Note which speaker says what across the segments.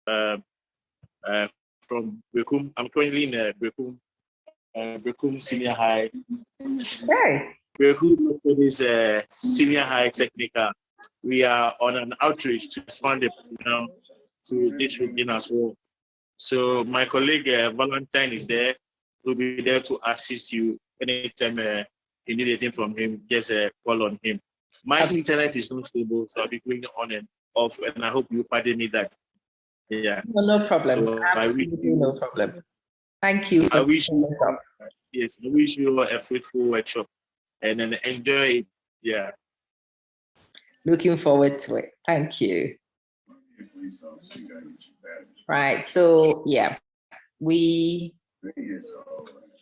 Speaker 1: uh, uh, from Bekum. I'm currently in Bekum Senior High.
Speaker 2: Hey.
Speaker 1: Bekum is Senior High Technical. We are on an outreach to expand the program to this region as well. So my colleague Valentine is there. Will be there to assist you anytime you need anything from him. Just call on him. My internet is not stable, so I'll be going on and off, and I hope you pardon me that. Yeah.
Speaker 2: Well, no problem.
Speaker 1: So
Speaker 2: absolutely no problem. Thank you.
Speaker 1: I wish you, yes, I wish you a fruitful workshop and then enjoy it. Yeah.
Speaker 2: Looking forward to it. Thank you. Right. So yeah, we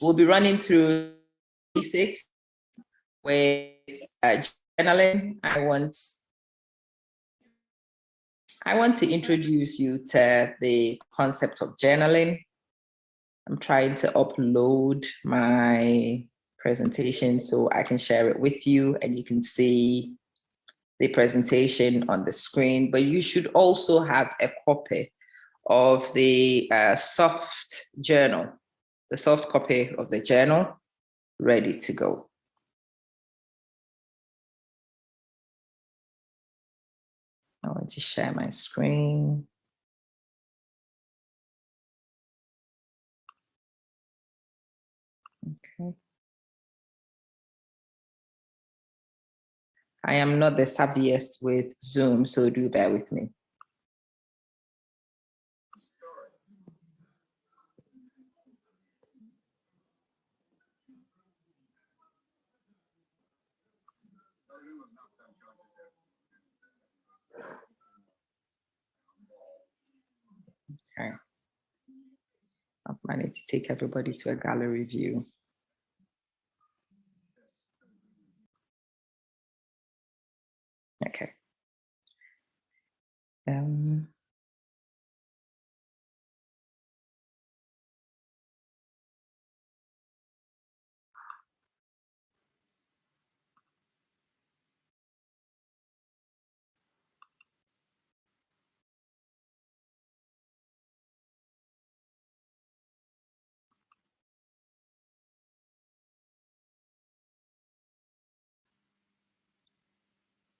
Speaker 2: will be running through 6 with journaling. I want to introduce you to the concept of journaling. I'm trying to upload my presentation so I can share it with you and you can see the presentation on the screen, but you should also have a copy of the soft journal, the soft copy of the journal ready to go. I want to share my screen. Okay. I am not the savviest with Zoom, so do bear with me. Okay. I've managed to take everybody to a gallery view. Okay.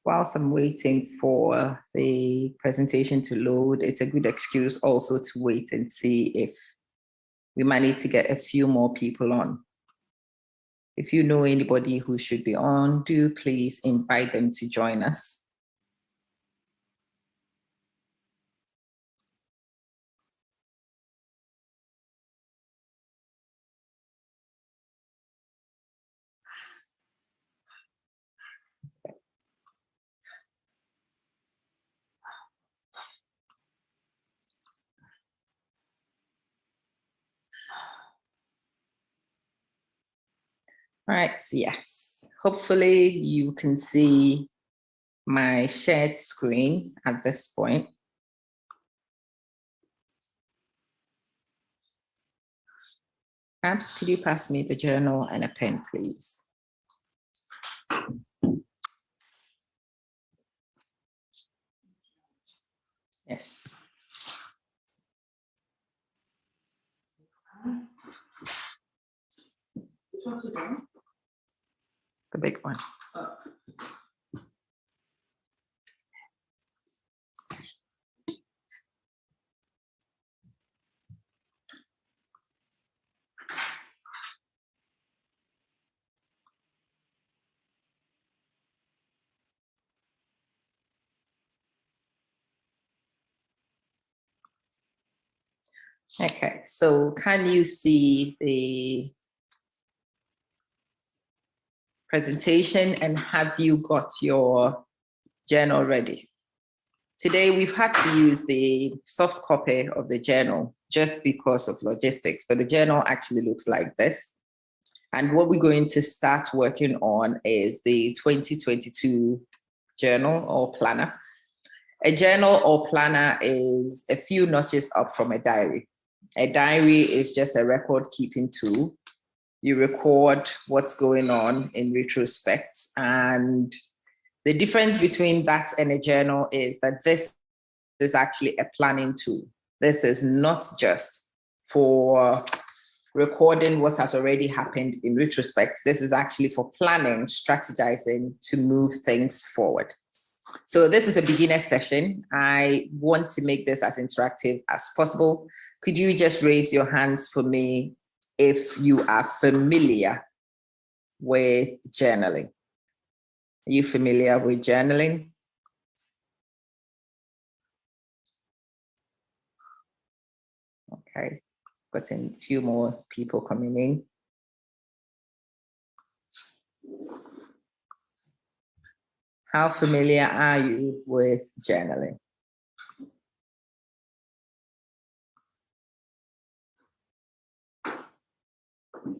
Speaker 2: Whilst I'm waiting for the presentation to load, it's a good excuse also to wait and see if we might need to get a few more people on. If you know anybody who should be on, do please invite them to join us. All right, yes. Hopefully you can see my shared screen at this point. Perhaps could you pass me the journal and a pen, please? Yes. Which one's the journal? The big one. Oh. Okay, so can you see the presentation and have you got your journal ready? Today, we've had to use the soft copy of the journal just because of logistics, but the journal actually looks like this. And what we're going to start working on is the 2022 journal or planner. A journal or planner is a few notches up from a diary. A diary is just a record-keeping tool. You record what's going on in retrospect, and the difference between that and a journal is that this is actually a planning tool. This is not just for recording what has already happened in retrospect. This is actually for planning, strategizing to move things forward. So this is a beginner session. I want to make this as interactive as possible. Could you just raise your hands for me if you are familiar with journaling? Are you familiar with journaling? Okay, got a few more people coming in. How familiar are you with journaling?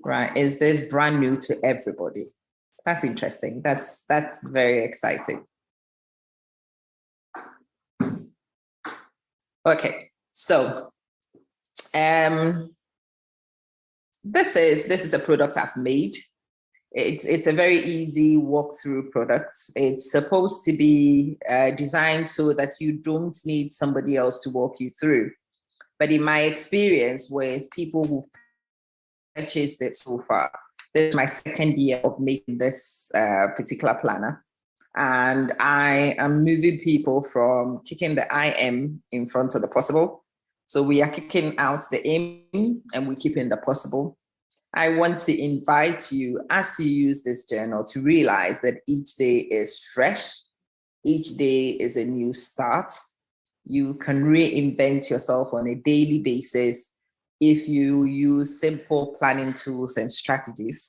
Speaker 2: Right, is this brand new to everybody? That's interesting. That's very exciting. Okay, so this is a product I've made. It's a very easy walkthrough product. It's supposed to be designed so that you don't need somebody else to walk you through. But in my experience with people who've purchased it so far, this is my second year of making this particular planner. And I am moving people from kicking the I am in front of the possible. So we are kicking out the aim and we're keeping the possible. I want to invite you, as you use this journal, to realize that each day is fresh. Each day is a new start. You can reinvent yourself on a daily basis if you use simple planning tools and strategies.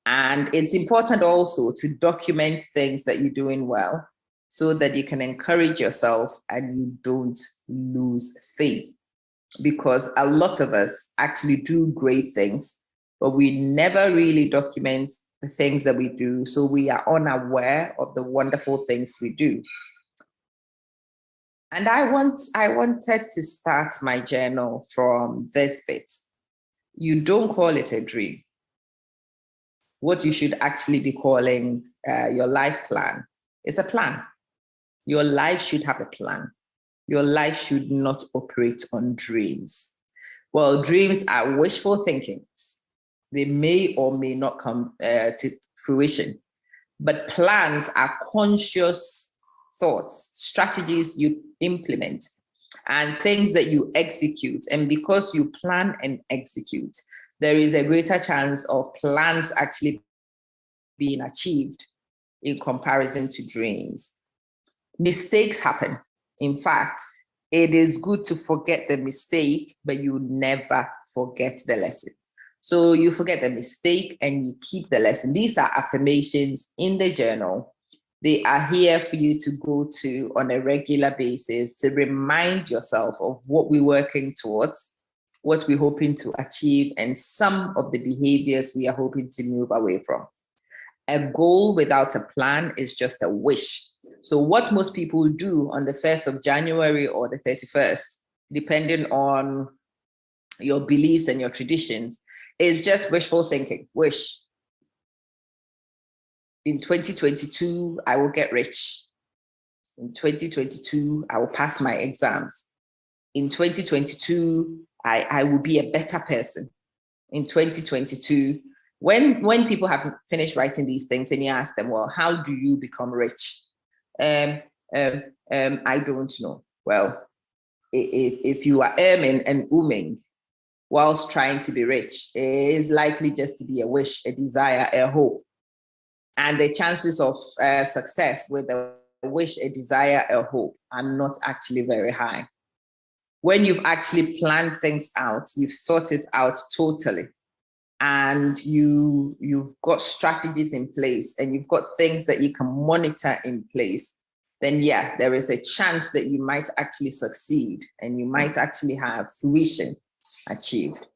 Speaker 2: And it's important also to document things that you're doing well so that you can encourage yourself and you don't lose faith. Because a lot of us actually do great things, but we never really document the things that we do. So we are unaware of the wonderful things we do. And I wanted to start my journal from this bit. You don't call it a dream. What you should actually be calling your life plan is a plan. Your life should have a plan. Your life should not operate on dreams. Well, dreams are wishful thinkings. They may or may not come to fruition, but plans are conscious thoughts, strategies you implement, and things that you execute. And because you plan and execute, there is a greater chance of plans actually being achieved in comparison to dreams. Mistakes happen. In fact, it is good to forget the mistake, but you never forget the lesson. So you forget the mistake and you keep the lesson. These are affirmations in the journal. They are here for you to go to on a regular basis to remind yourself of what we're working towards, what we're hoping to achieve, and some of the behaviors we are hoping to move away from. A goal without a plan is just a wish. So what most people do on the 1st of January or the 31st, depending on your beliefs and your traditions, is just wishful thinking. Wish. In 2022, I will get rich. In 2022, I will pass my exams. In 2022, I will be a better person. In 2022, when people have finished writing these things and you ask them, well, how do you become rich? I don't know. Well, if you are earning and umming whilst trying to be rich, it is likely just to be a wish, a desire, a hope. And the chances of success with a wish, a desire, a hope are not actually very high. When you've actually planned things out, you've thought it out totally, and you've got strategies in place and you've got things that you can monitor in place, then yeah, there is a chance that you might actually succeed and you might actually have fruition achieved.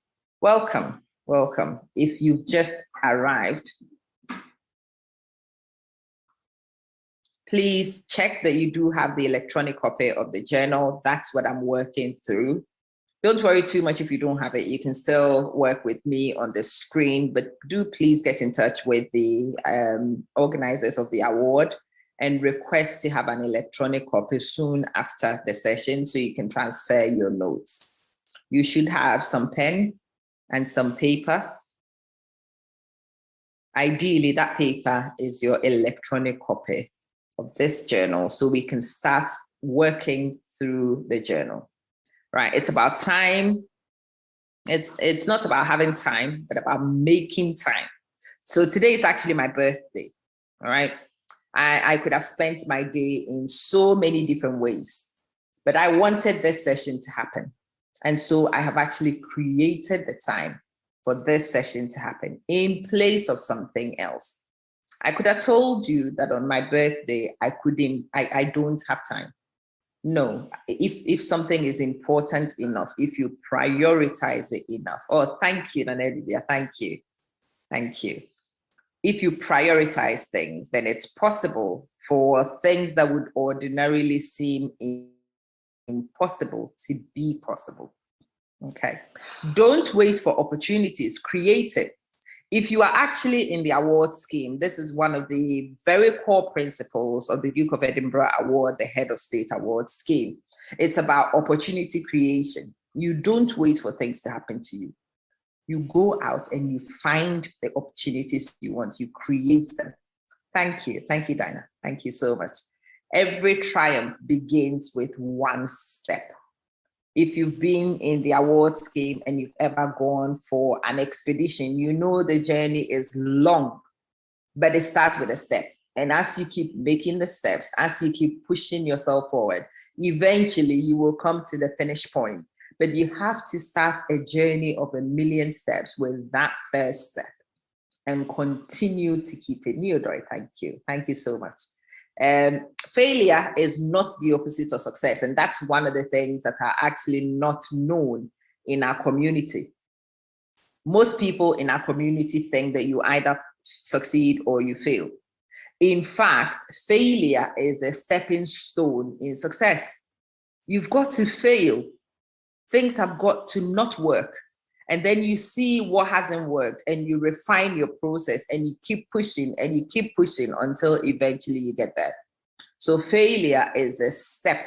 Speaker 2: Welcome, welcome. If you've just arrived, please check that you do have the electronic copy of the journal. That's what I'm working through. Don't worry too much if you don't have it. You can still work with me on the screen, but do please get in touch with the organizers of the award and request to have an electronic copy soon after the session so you can transfer your notes. You should have some pen and some paper. Ideally, that paper is your electronic copy of this journal so we can start working through the journal, right? It's about time. It's not about having time, but about making time. So today is actually my birthday, all right? I could have spent my day in so many different ways, but I wanted this session to happen. And so I have actually created the time for this session to happen in place of something else. I could have told you that on my birthday, I don't have time. No, if something is important enough, if you prioritize it enough. Oh, thank you, Nanebia, thank you. Thank you. If you prioritize things, then it's possible for things that would ordinarily seem impossible to be possible. Okay. Don't wait for opportunities, create it. If you are actually in the award scheme, this is one of the very core principles of the Duke of Edinburgh Award, the Head of State Award scheme. It's about opportunity creation. You don't wait for things to happen to you. You go out and you find the opportunities you want, you create them. Thank you, Dinah. Thank you so much. Every triumph begins with one step. If you've been in the award scheme and you've ever gone for an expedition, you know the journey is long, but it starts with a step. And as you keep making the steps, as you keep pushing yourself forward, eventually you will come to the finish point. But you have to start a journey of 1,000,000 steps with that first step and continue to keep it. Neodoy, thank you. Thank you so much. Failure is not the opposite of success. And that's one of the things that are actually not known in our community. Most people in our community think that you either succeed or you fail. In fact, failure is a stepping stone in success. You've got to fail. Things have got to not work. And then you see what hasn't worked and you refine your process and you keep pushing and you keep pushing until eventually you get there. So failure is a step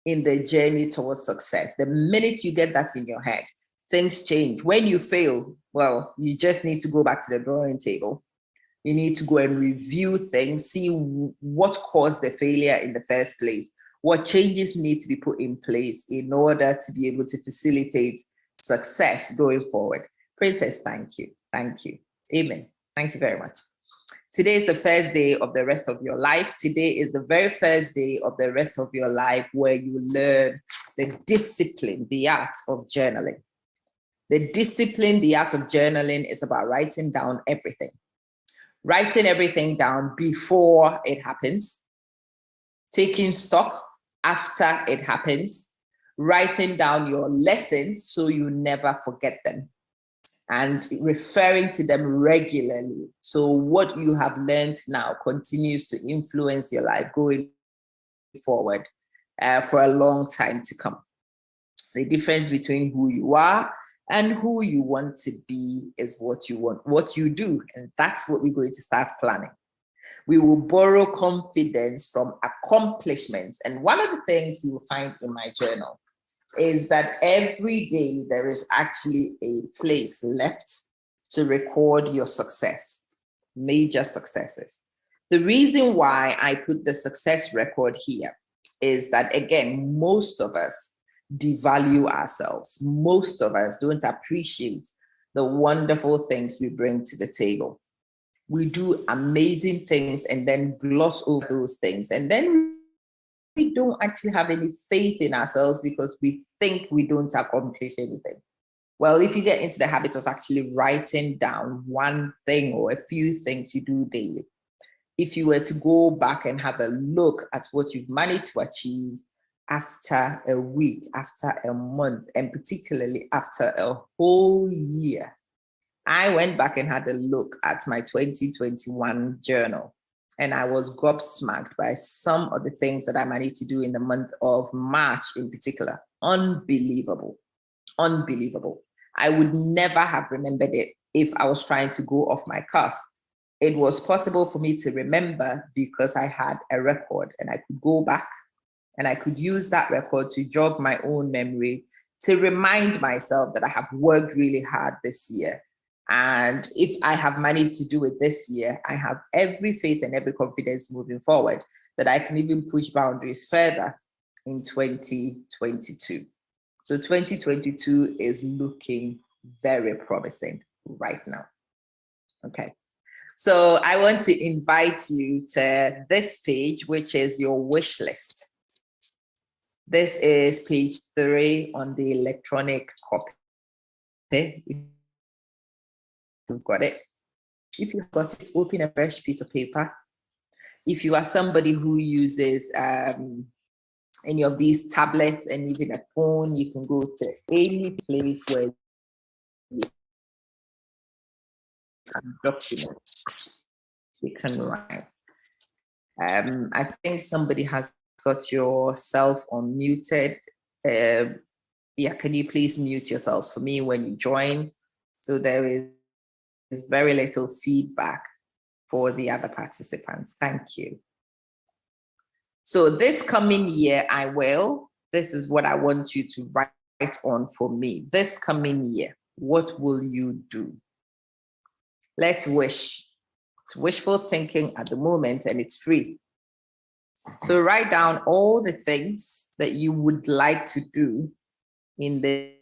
Speaker 2: in the journey towards success. The minute you get that in your head, things change. When you fail, well, you just need to go back to the drawing table. You need to go and review things, see what caused the failure in the first place, what changes need to be put in place in order to be able to facilitate success going forward. Princess, thank you. Thank you. Amen. Thank you very much. Today is the first day of the rest of your life. Today is the very first day of the rest of your life where you learn the discipline, the art of journaling. The discipline, the art of journaling is about writing down everything. Writing everything down before it happens, taking stock after it happens, writing down your lessons so you never forget them, and referring to them regularly. So what you have learned now continues to influence your life going forward for a long time to come. The difference between who you are and who you want to be is what you want, what you do. And that's what we're going to start planning. We will borrow confidence from accomplishments. And one of the things you will find in my journal is that every day there is actually a place left to record your success, major successes. The reason why I put the success record here is that, again, most of us devalue ourselves. Most of us don't appreciate the wonderful things we bring to the table. We do amazing things and then gloss over those things. And then we don't actually have any faith in ourselves because we think we don't accomplish anything. Well, if you get into the habit of actually writing down one thing or a few things you do daily, if you were to go back and have a look at what you've managed to achieve after a week, after a month, and particularly after a whole year, I went back and had a look at my 2021 journal. And I was gobsmacked by some of the things that I managed to do in the month of March in particular. Unbelievable. Unbelievable. I would never have remembered it if I was trying to go off my cuff. it was possible for me to remember because I had a record and I could go back and I could use that record to jog my own memory, to remind myself that I have worked really hard this year. And if I have managed to do it this year, I have every faith and every confidence moving forward that I can even push boundaries further in 2022. So 2022 is looking very promising right now. Okay. So I want to invite you to this page, which is your wish list. This is page 3 on the electronic copy. If you've got it. If you've got it, open a fresh piece of paper. If you are somebody who uses any of these tablets and even a phone, you can go to any place where you can document. You can write. I think somebody has got yourself unmuted. Yeah, can you please mute yourselves for me when you join? So there is very little feedback for the other participants. Thank you. So this coming year, this is what I want you to write on for me. This coming year, what will you do? Let's wish. It's wishful thinking at the moment and it's free. So write down all the things that you would like to do in the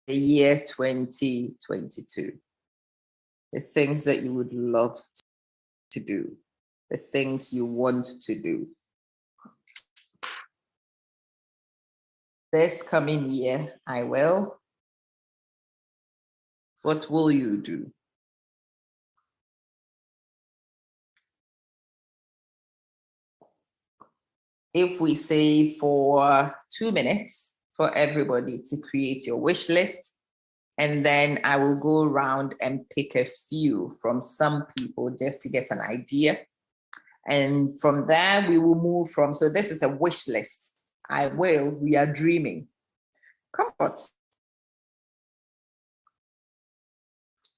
Speaker 2: year 2022. The things that you would love to do. The things you want to do. This coming year, I will. What will you do? If we say for 2 minutes for everybody to create your wish list, and then I will go around and pick a few from some people just to get an idea. And from there, we will move from, so this is a wish list. We are dreaming. Comfort.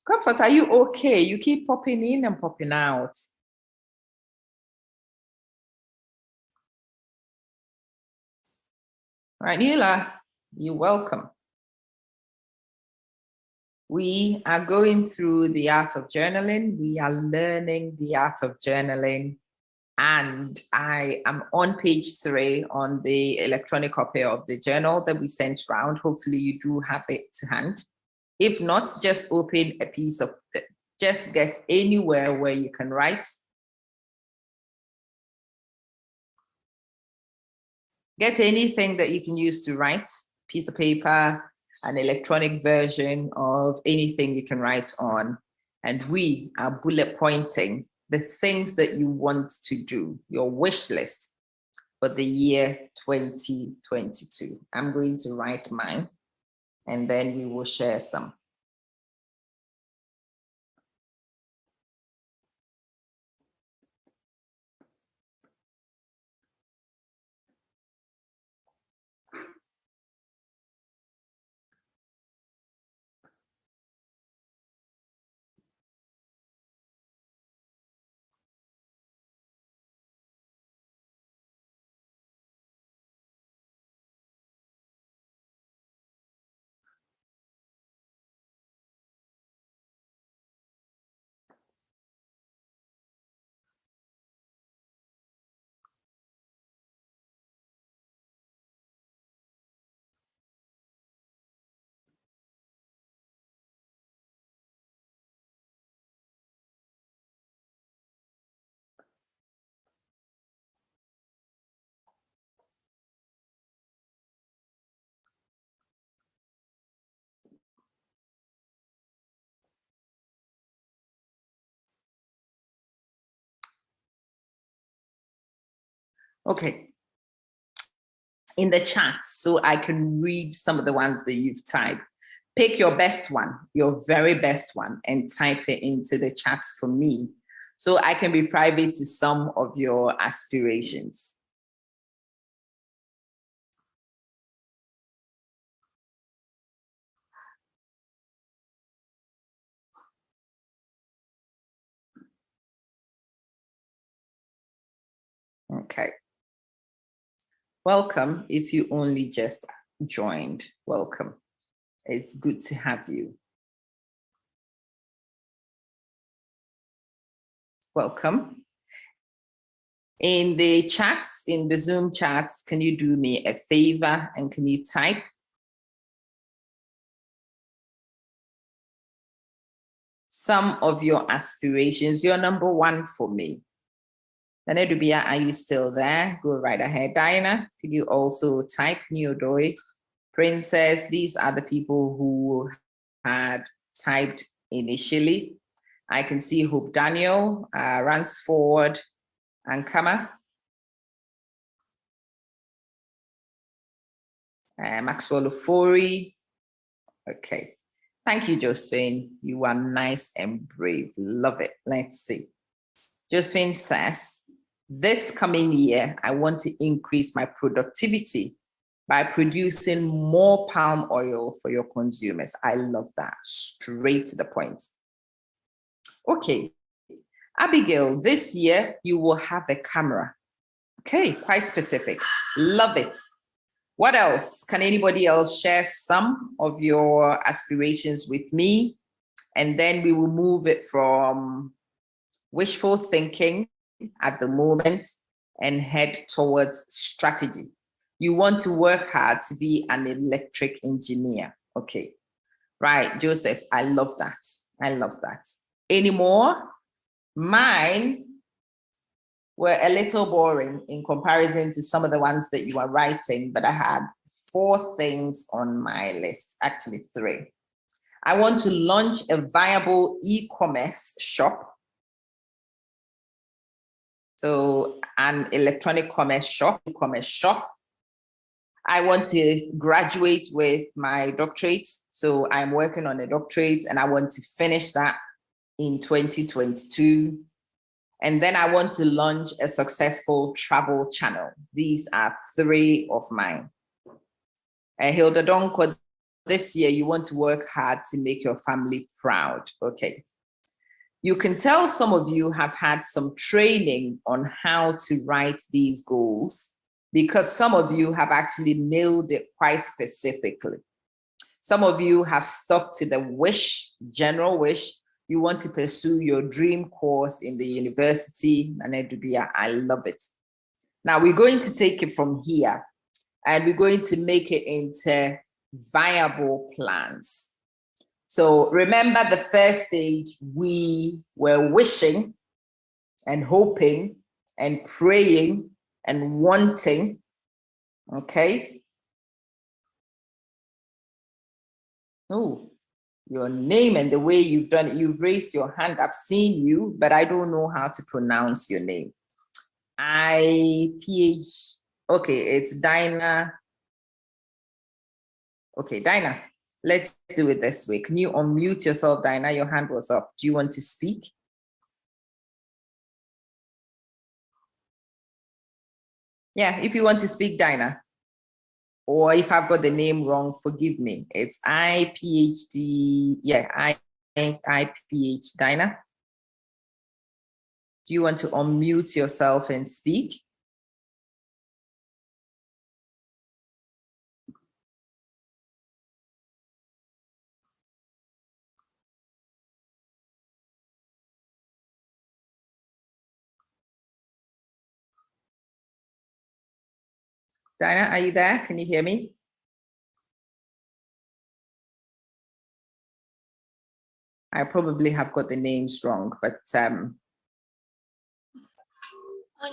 Speaker 2: Comfort, are you okay? You keep popping in and popping out. Right, Neela, you're welcome. We are going through the art of journaling. We are learning the art of journaling. And I am on page 3 on the electronic copy of the journal that we sent around. Hopefully you do have it to hand. If not, just open a piece of, just get anywhere where you can write. Get anything that you can use to write, piece of paper, an electronic version of anything you can write on. And we are bullet pointing the things that you want to do, your wish list for the year 2022. I'm going to write mine and then we will share some. Okay. In the chat, so I can read some of the ones that you've typed. Pick your best one, your very best one, and type it into the chats for me so I can be private to some of your aspirations. Okay. Welcome. If you only just joined, welcome. It's good to have you. Welcome. In the chats, in the Zoom chats, can you do me a favor and can you type some of your aspirations? You're number one for me. Nanedubia, are you still there? Go right ahead. Diana, could you also type Neodoi? Princess, these are the people who had typed initially. I can see Hope Daniel, Ransford, and Kama. Maxwell Ofori. Okay. Thank you, Josephine. You are nice and brave. Love it. Let's see. Josephine says, this coming year, I want to increase my productivity by producing more palm oil for your consumers. I love that. Straight to the point. Okay. Abigail, this year you will have a camera. Okay, quite specific. Love it. What else? Can anybody else share some of your aspirations with me? And then we will move it from wishful thinking at the moment and head towards strategy. You want to work hard to be an electric engineer. Okay. Right, Joseph, I love that. I love that. Any more? Mine were a little boring in comparison to some of the ones that you are writing, but I had 4 things on my list, actually 3. I want to launch a viable e-commerce shop. So an electronic commerce shop, e-commerce shop. I want to graduate with my doctorate. So I'm working on a doctorate and I want to finish that in 2022. And then I want to launch a successful travel channel. These are 3 of mine. Hilda Donko, this year you want to work hard to make your family proud. Okay. You can tell some of you have had some training on how to write these goals because some of you have actually nailed it quite specifically. Some of you have stuck to the wish, general wish. You want to pursue your dream course in the university, Nanedubia. I love it. Now we're going to take it from here and we're going to make it into viable plans. So remember the first stage, we were wishing and hoping and praying and wanting, okay? Oh, your name and the way you've done it, you've raised your hand, I've seen you, but I don't know how to pronounce your name. IPH, okay, it's Dinah. Okay, Dinah, let's do it this way. Can you unmute yourself, Dinah? Your hand was up. Do you want to speak? Yeah, if you want to speak, Dinah. Or if I've got the name wrong, forgive me. It's IPHD, yeah, IPH Dinah. Do you want to unmute yourself and speak? Dinah, are you there? Can you hear me? I probably have got the names wrong, but
Speaker 3: Oh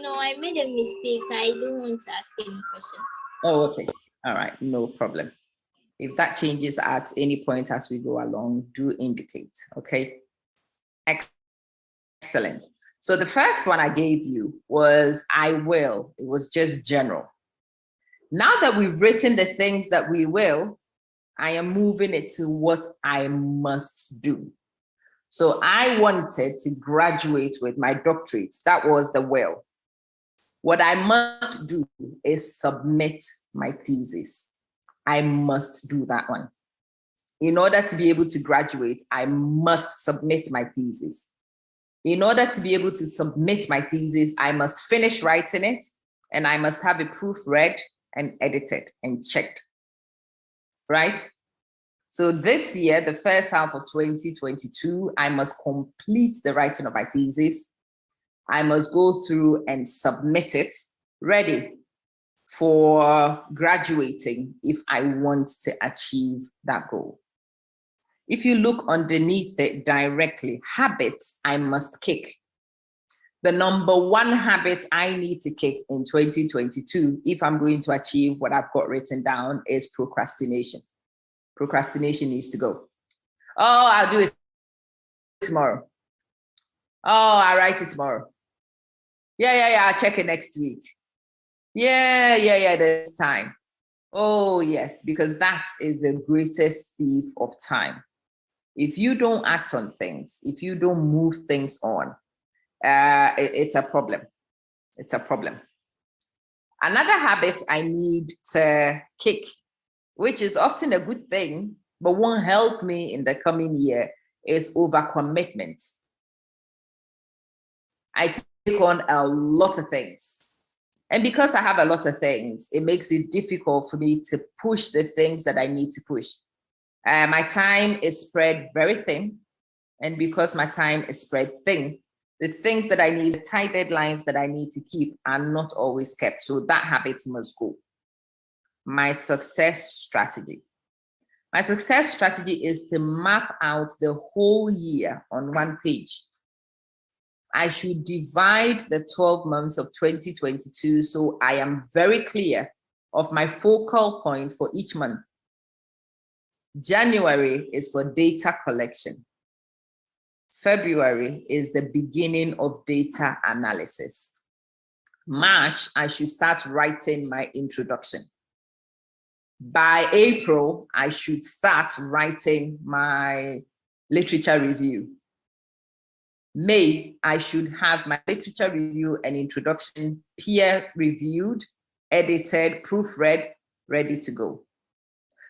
Speaker 3: no, I made a mistake. I don't want to ask any question.
Speaker 2: Oh, okay. All right, no problem. If that changes at any point as we go along, do indicate, okay? Excellent. So the first one I gave you was I will. It was just general. Now that we've written the things that we will, I am moving it to what I must do. So I wanted to graduate with my doctorate. That was the will. What I must do is submit my thesis. I must do that one. In order to be able to graduate, I must submit my thesis. In order to be able to submit my thesis, I must finish writing it and I must have it proofread and edited and checked, right? So this year, the first half of 2022, I must complete the writing of my thesis. I must go through and submit it, ready for graduating if I want to achieve that goal. If you look underneath it directly, habits I must kick. The number one habit I need to kick in 2022, if I'm going to achieve what I've got written down, is procrastination. Procrastination needs to go. Oh, I'll do it tomorrow. Oh, I'll write it tomorrow. Yeah, I'll check it next week. Yeah, there's time. Oh, yes, because that is the greatest thief of time. If you don't act on things, if you don't move things on, it's a problem. It's a problem. Another habit I need to kick, which is often a good thing, but won't help me in the coming year, is overcommitment. I take on a lot of things. And because I have a lot of things, it makes it difficult for me to push the things that I need to push. My time is spread very thin. And because my time is spread thin, the things that I need, the tight deadlines that I need to keep are not always kept. So that habit must go. My success strategy. My success strategy is to map out the whole year on one page. I should divide the 12 months of 2022 so I am very clear of my focal point for each month. January is for data collection. February is the beginning of data analysis. March, I should start writing my introduction. By April, I should start writing my literature review. May, I should have my literature review and introduction peer-reviewed, edited, proofread, ready to go.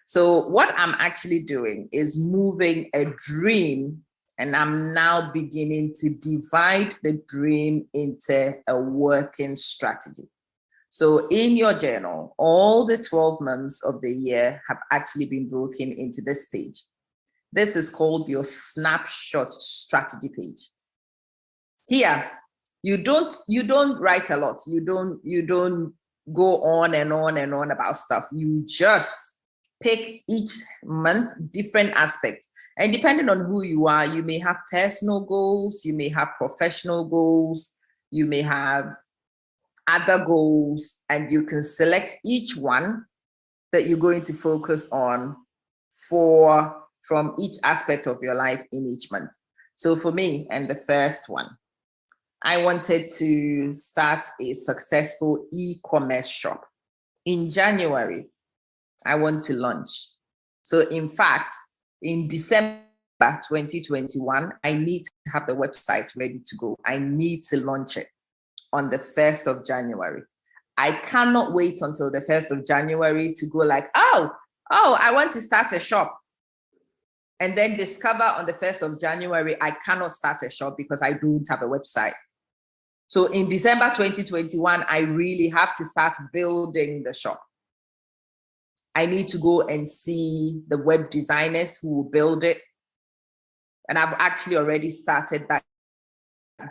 Speaker 2: So what I'm actually doing is moving a dream, and I'm now beginning to divide the dream into a working strategy. So in your journal, all the 12 months of the year have actually been broken into this page. This is called your Snapshot Strategy page. Here, you don't write a lot. You don't go on and on about stuff. You just pick each month different aspects. And depending on who you are, you may have personal goals, you may have professional goals, you may have other goals, and you can select each one that you're going to focus on from each aspect of your life in each month. So for me, and the first one, I wanted to start a successful e-commerce shop. In January, I want to launch. So in fact, in December 2021, I need to have the website ready to go. I need to launch it on the 1st of January. I cannot wait until the 1st of January to go like, oh, I want to start a shop. And then discover on the 1st of January, I cannot start a shop because I don't have a website. So in December 2021, I really have to start building the shop. I need to go and see the web designers who will build it. And I've actually already started that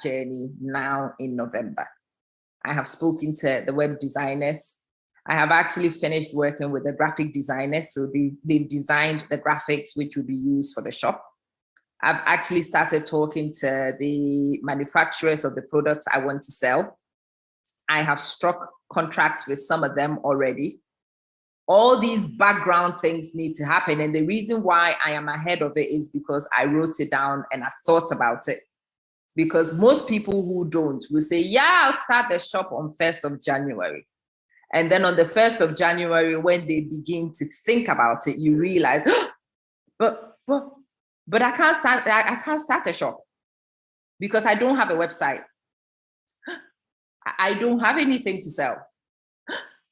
Speaker 2: journey now in November. I have spoken to the web designers. I have actually finished working with the graphic designers. So they've designed the graphics which will be used for the shop. I've actually started talking to the manufacturers of the products I want to sell. I have struck contracts with some of them already. All these background things need to happen. And the reason why I am ahead of it is because I wrote it down and I thought about it. Because most people who don't will say, yeah, I'll start the shop on 1st of January. And then on the 1st of January, when they begin to think about it, you realize, but I can't start a shop because I don't have a website. I don't have anything to sell.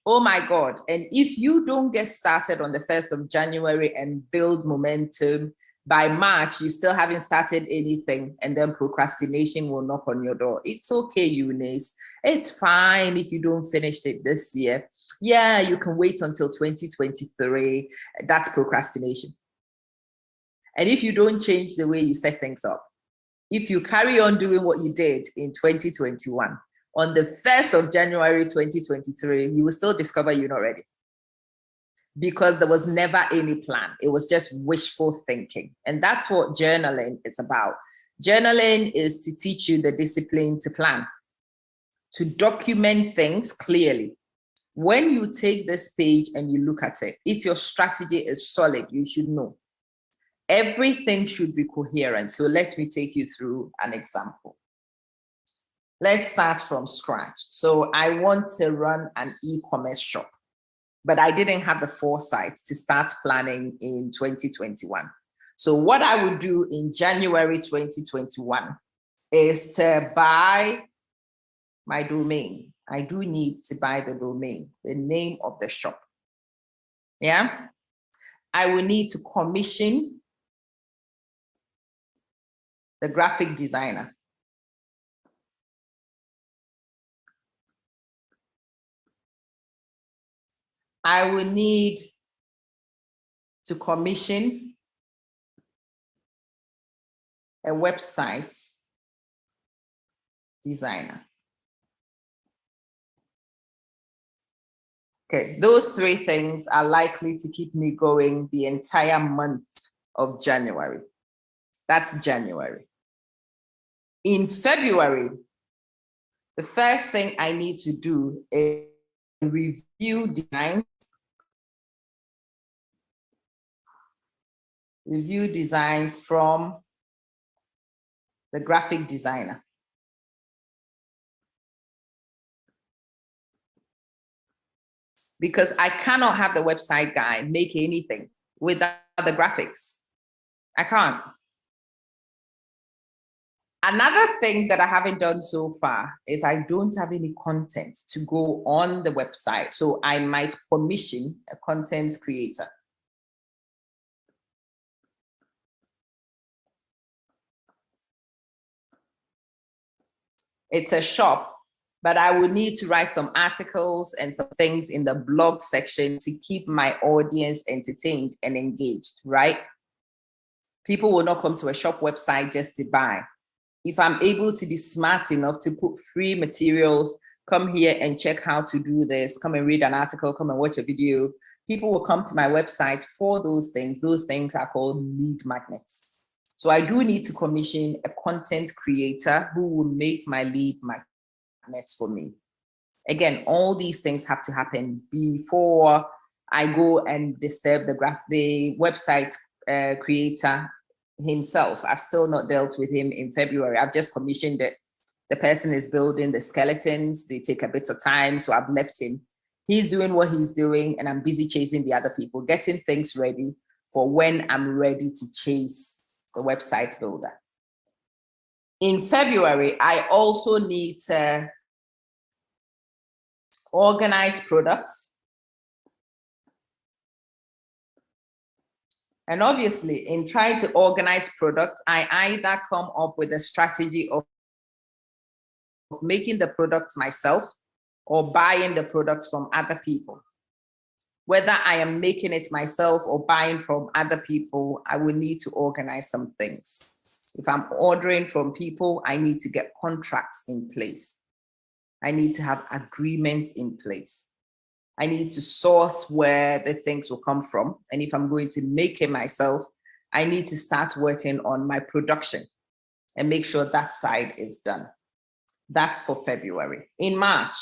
Speaker 2: Oh my God. And if you don't get started on the 1st of January and build momentum, by March, you still haven't started anything, and then procrastination will knock on your door. It's okay, Eunice. It's fine if you don't finish it this year. Yeah, you can wait until 2023. That's procrastination. And if you don't change the way you set things up, if you carry on doing what you did in 2021, on the 1st of January 2023, you will still discover you're not ready. Because there was never any plan. It was just wishful thinking. And that's what journaling is about. Journaling is to teach you the discipline to plan, to document things clearly. When you take this page and you look at it, if your strategy is solid, you should know. Everything should be coherent. So let me take you through an example. Let's start from scratch. So I want to run an e-commerce shop, but I didn't have the foresight to start planning in 2021. So what I would do in January 2021 is to buy my domain. I do need to buy the domain, the name of the shop. Yeah. I will need to commission the graphic designer. I will need to commission a website designer. Okay, those three things are likely to keep me going the entire month of January. That's January. In February, the first thing I need to do is review designs. Review designs from the graphic designer. Because I cannot have the website guy make anything without the graphics. I can't. Another thing that I haven't done so far is I don't have any content to go on the website. So I might commission a content creator. It's a shop, but I would need to write some articles and some things in the blog section to keep my audience entertained and engaged, right? People will not come to a shop website just to buy. If I'm able to be smart enough to put free materials, come here and check how to do this, come and read an article, come and watch a video, people will come to my website for those things. Those things are called lead magnets. So I do need to commission a content creator who will make my lead magnets for me. Again, all these things have to happen before I go and disturb the website creator himself. I've still not dealt with him in February. I've just commissioned it. The person is building the skeletons. They take a bit of time, so I've left him. He's doing what he's doing, and I'm busy chasing the other people, getting things ready for when I'm ready to chase the website builder. In February, I also need to organize products. And obviously, in trying to organize products, I either come up with a strategy of making the product myself or buying the products from other people. Whether I am making it myself or buying from other people, I will need to organize some things. If I'm ordering from people, I need to get contracts in place. I need to have agreements in place. I need to source where the things will come from. And if I'm going to make it myself, I need to start working on my production and make sure that side is done. That's for February. In March,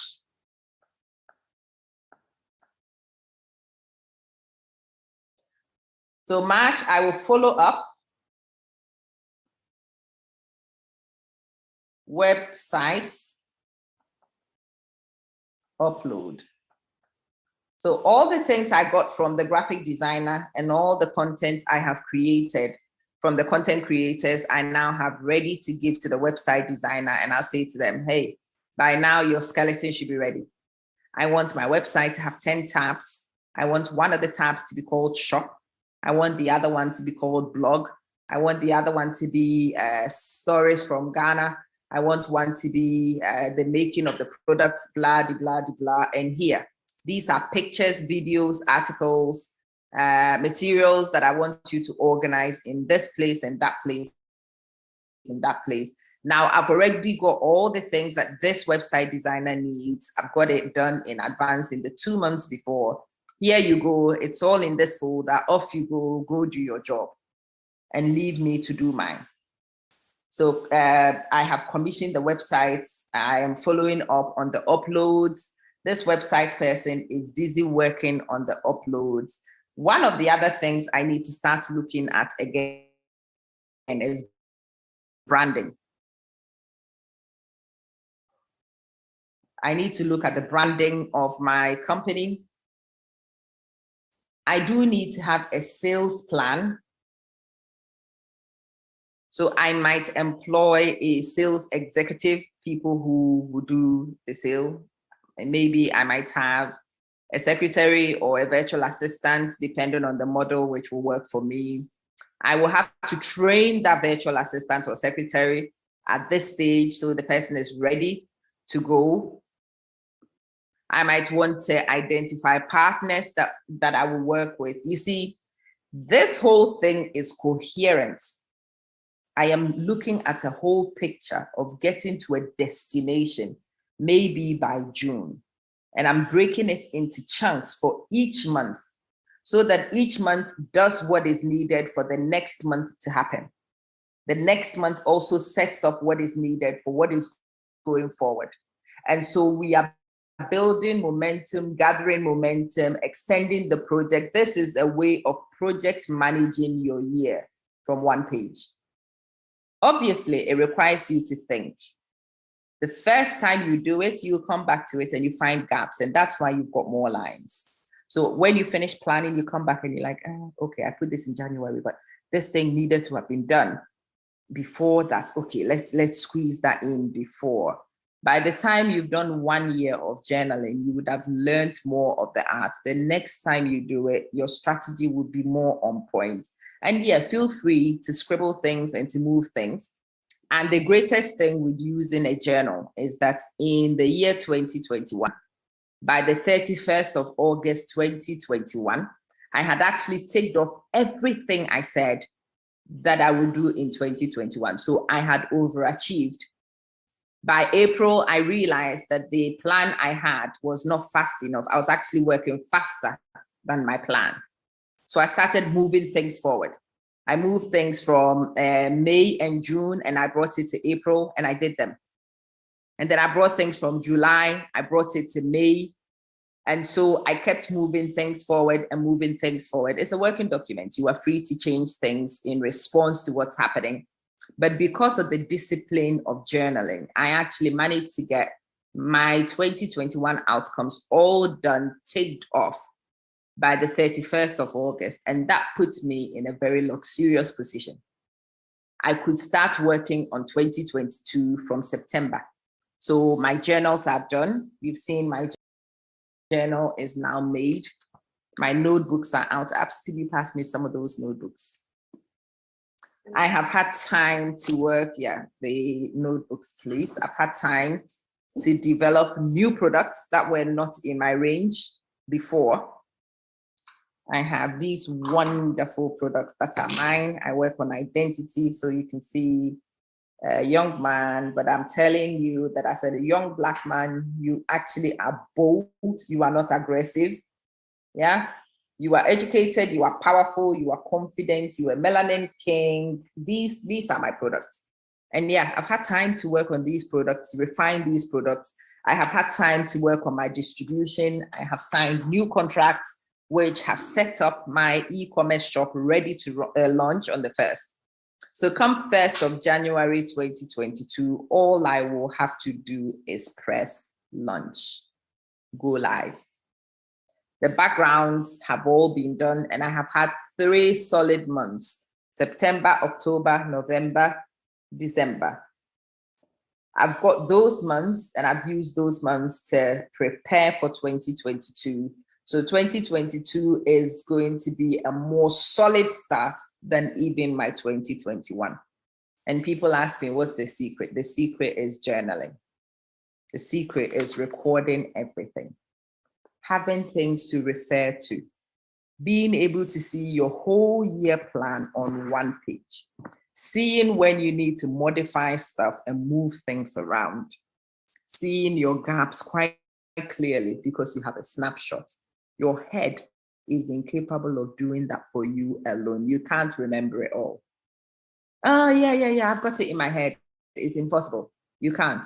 Speaker 2: so March, I will follow up websites upload. So all the things I got from the graphic designer and all the content I have created from the content creators, I now have ready to give to the website designer. And I'll say to them, hey, by now your skeleton should be ready. I want my website to have 10 tabs. I want one of the tabs to be called shop. I want the other one to be called blog. I want the other one to be stories from Ghana. I want one to be the making of the products, blah, de, blah, de, blah. And here, these are pictures, videos, articles, materials that I want you to organize in this place and that place and that place. Now, I've already got all the things that this website designer needs. I've got it done in advance in the 2 months before. Here you go. It's all in this folder. Off you go. Go do your job and leave me to do mine. So I have commissioned the websites. I am following up on the uploads. This website person is busy working on the uploads. One of the other things I need to start looking at again is branding. I need to look at the branding of my company. I do need to have a sales plan. So I might employ a sales executive, people who will do the sale. And maybe I might have a secretary or a virtual assistant, depending on the model, which will work for me. I will have to train that virtual assistant or secretary at this stage so the person is ready to go. I might want to identify partners that I will work with. You see, this whole thing is coherent. I am looking at a whole picture of getting to a destination, maybe by June. And I'm breaking it into chunks for each month so that each month does what is needed for the next month to happen. The next month also sets up what is needed for what is going forward. And so we are building momentum, gathering momentum, extending the project. This is a way of project managing your year from one page. Obviously, it requires you to think. The first time you do it, you come back to it and you find gaps, and that's why you've got more lines. So when you finish planning, you come back and you're like, okay, I put this in January, but this thing needed to have been done before that. Okay, let's squeeze that in before. By the time you've done 1 year of journaling, you would have learned more of the art. The next time you do it, your strategy would be more on point. And yeah, feel free to scribble things and to move things. And the greatest thing with using a journal is that in the year 2021, by the 31st of August 2021, I had actually ticked off everything I said that I would do in 2021. So I had overachieved. By April, I realized that the plan I had was not fast enough. I was actually working faster than my plan. So I started moving things forward. I moved things from May and June, and I brought it to April, and I did them. And then I brought things from July, I brought it to May. And so I kept moving things forward and moving things forward. It's a working document. You are free to change things in response to what's happening. But because of the discipline of journaling, I actually managed to get my 2021 outcomes all done, ticked off by the 31st of August. And that puts me in a very luxurious position. I could start working on 2022 from September. So my journals are done. You've seen my journal is now made. My notebooks are out. Apps, could you pass me some of those notebooks? I have had time to work, the notebooks, please. I've had time to develop new products that were not in my range before. I have these wonderful products that are mine. I work on identity, so you can see a young man, but I'm telling you that as a young Black man, you actually are bold, you are not aggressive, yeah? You are educated, you are powerful, you are confident, you are melanin king. These are my products. And yeah, I've had time to work on these products, refine these products. I have had time to work on my distribution. I have signed new contracts, which have set up my e-commerce shop ready to launch on the 1st. So come 1st of January 2022, all I will have to do is press launch, go live. The backgrounds have all been done, and I have had 3 solid months, September, October, November, December. I've got those months, and I've used those months to prepare for 2022. So 2022 is going to be a more solid start than even my 2021. And people ask me, what's the secret? The secret is journaling. The secret is recording everything, having things to refer to, being able to see your whole year plan on one page, seeing when you need to modify stuff and move things around, seeing your gaps quite clearly because you have a snapshot. Your head is incapable of doing that for you alone. You can't remember it all. Oh, yeah, I've got it in my head. It's impossible. You can't.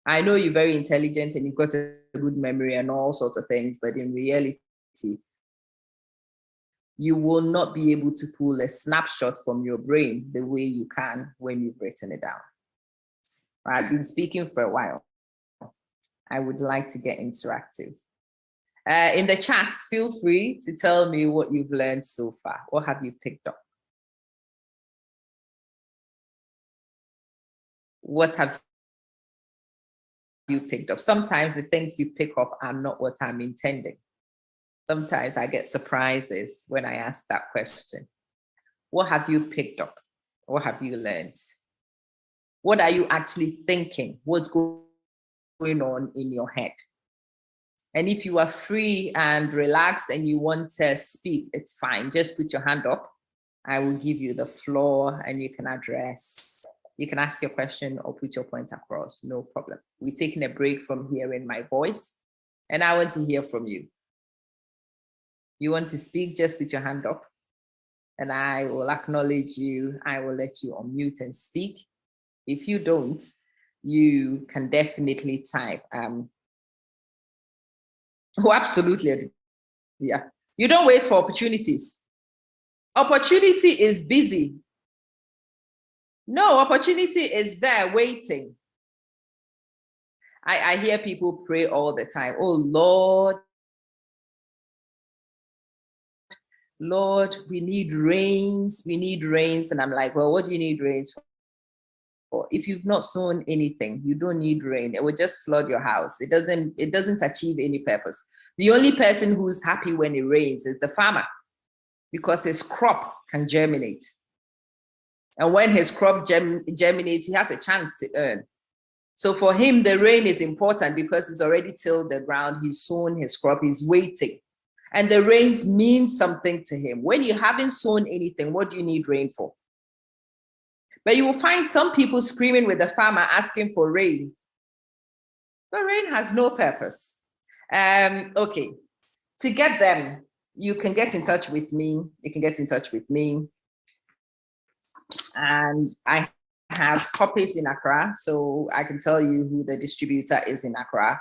Speaker 2: I know you're very intelligent and you've got a good memory and all sorts of things, but in reality, you will not be able to pull a snapshot from your brain the way you can when you've written it down. I've been speaking for a while. I would like to get interactive. In the chat, feel free to tell me what you've learned so far. What have you picked up? What have you picked up? Sometimes the things you pick up are not what I'm intending. Sometimes I get surprises when I ask that question. What have you picked up? What have you learned? What are you actually thinking? What's going on in your head? And if you are free and relaxed and you want to speak, it's fine. Just put your hand up. I will give you the floor and you can address. You can ask your question or put your point across, no problem. We're taking a break from hearing my voice and I want to hear from you. You want to speak, just put your hand up and I will acknowledge you. I will let you unmute and speak. If you don't, you can definitely type. Oh, absolutely. Yeah. You don't wait for opportunities. Opportunity is busy. No, opportunity is there waiting. I hear people pray all the time. Oh, Lord, we need rains. We need rains. And I'm like, well, what do you need rains for? If you've not sown anything, you don't need rain. It will just flood your house. It doesn't achieve any purpose. The only person who's happy when it rains is the farmer because his crop can germinate. And when his crop germinates, he has a chance to earn. So for him, the rain is important because he's already tilled the ground, he's sown his crop, he's waiting. And the rains mean something to him. When you haven't sown anything, what do you need rain for? But you will find some people screaming with the farmer asking for rain. But rain has no purpose. Okay, to get them, you can get in touch with me. You can get in touch with me. And I have copies in Accra, so I can tell you who the distributor is in Accra.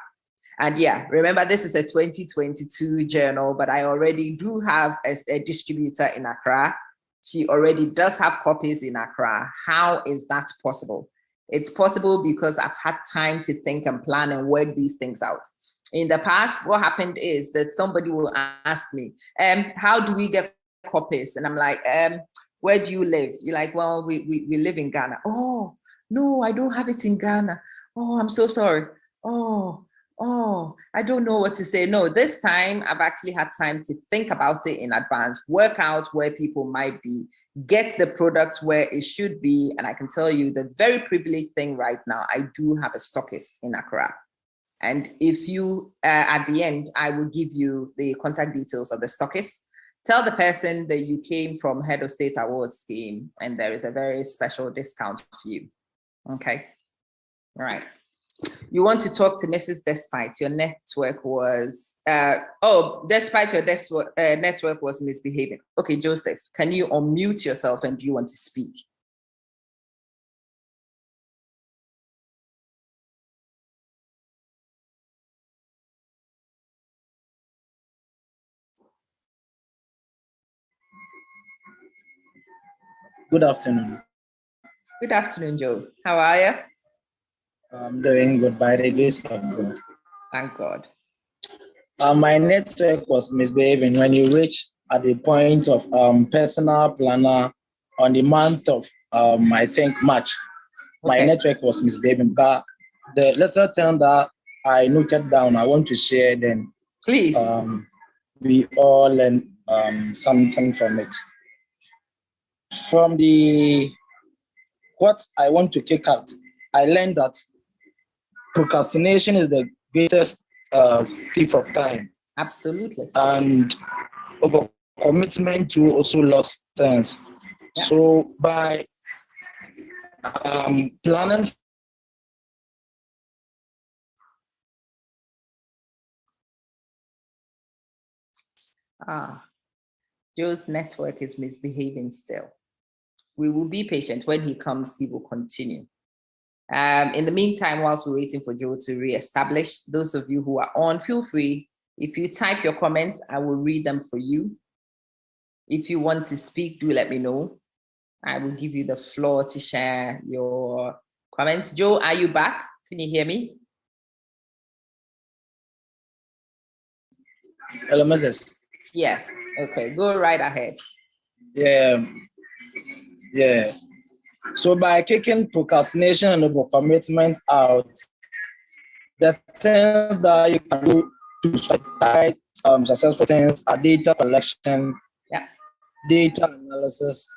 Speaker 2: And yeah, remember, this is a 2022 journal, but I already do have a distributor in Accra. She already does have copies in Accra. How is that possible? It's possible because I've had time to think and plan and work these things out. In the past, what happened is that somebody will ask me, how do we get copies? And I'm like, where do you live? You're like, well, we live in Ghana. Oh, no, I don't have it in Ghana. Oh, I'm so sorry. Oh, I don't know what to say. No, this time I've actually had time to think about it in advance, work out where people might be, get the product where it should be. And I can tell you the very privileged thing right now, I do have a stockist in Accra. And if you, at the end, I will give you the contact details of the stockist. Tell the person that you came from Head of State Awards scheme, and there is a very special discount for you. Okay, all right. You want to talk to Mrs. Despite your network was, despite your network was misbehaving. Okay, Joseph, can you unmute yourself and do you want to speak?
Speaker 4: Good afternoon.
Speaker 2: Good afternoon, Joe. How are you?
Speaker 4: I'm doing good by the grace of God.
Speaker 2: Thank God.
Speaker 4: My network was misbehaving when you reach at the point of personal planner on the month of, I think, March. My network was misbehaving. But the little thing that I noted down, I want to share then.
Speaker 2: Please.
Speaker 4: we all learn something from it. From what I want to kick out, I learned that procrastination is the greatest thief of time.
Speaker 2: Absolutely.
Speaker 4: And overcommitment to also lost things. Yeah. So by planning.
Speaker 2: Joe's network is misbehaving still. We will be patient. When he comes, he will continue. In the meantime, whilst we're waiting for Joe to reestablish, those of you who are on, feel free. If you type your comments, I will read them for you. If you want to speak, do let me know. I will give you the floor to share your comments. Joe, are you back? Can you hear me?
Speaker 4: Hello, Mrs.
Speaker 2: Yes. Okay, go right ahead.
Speaker 4: Yeah. So by kicking procrastination and overcommitment out, the things that you can do to write successful things are data collection, data analysis,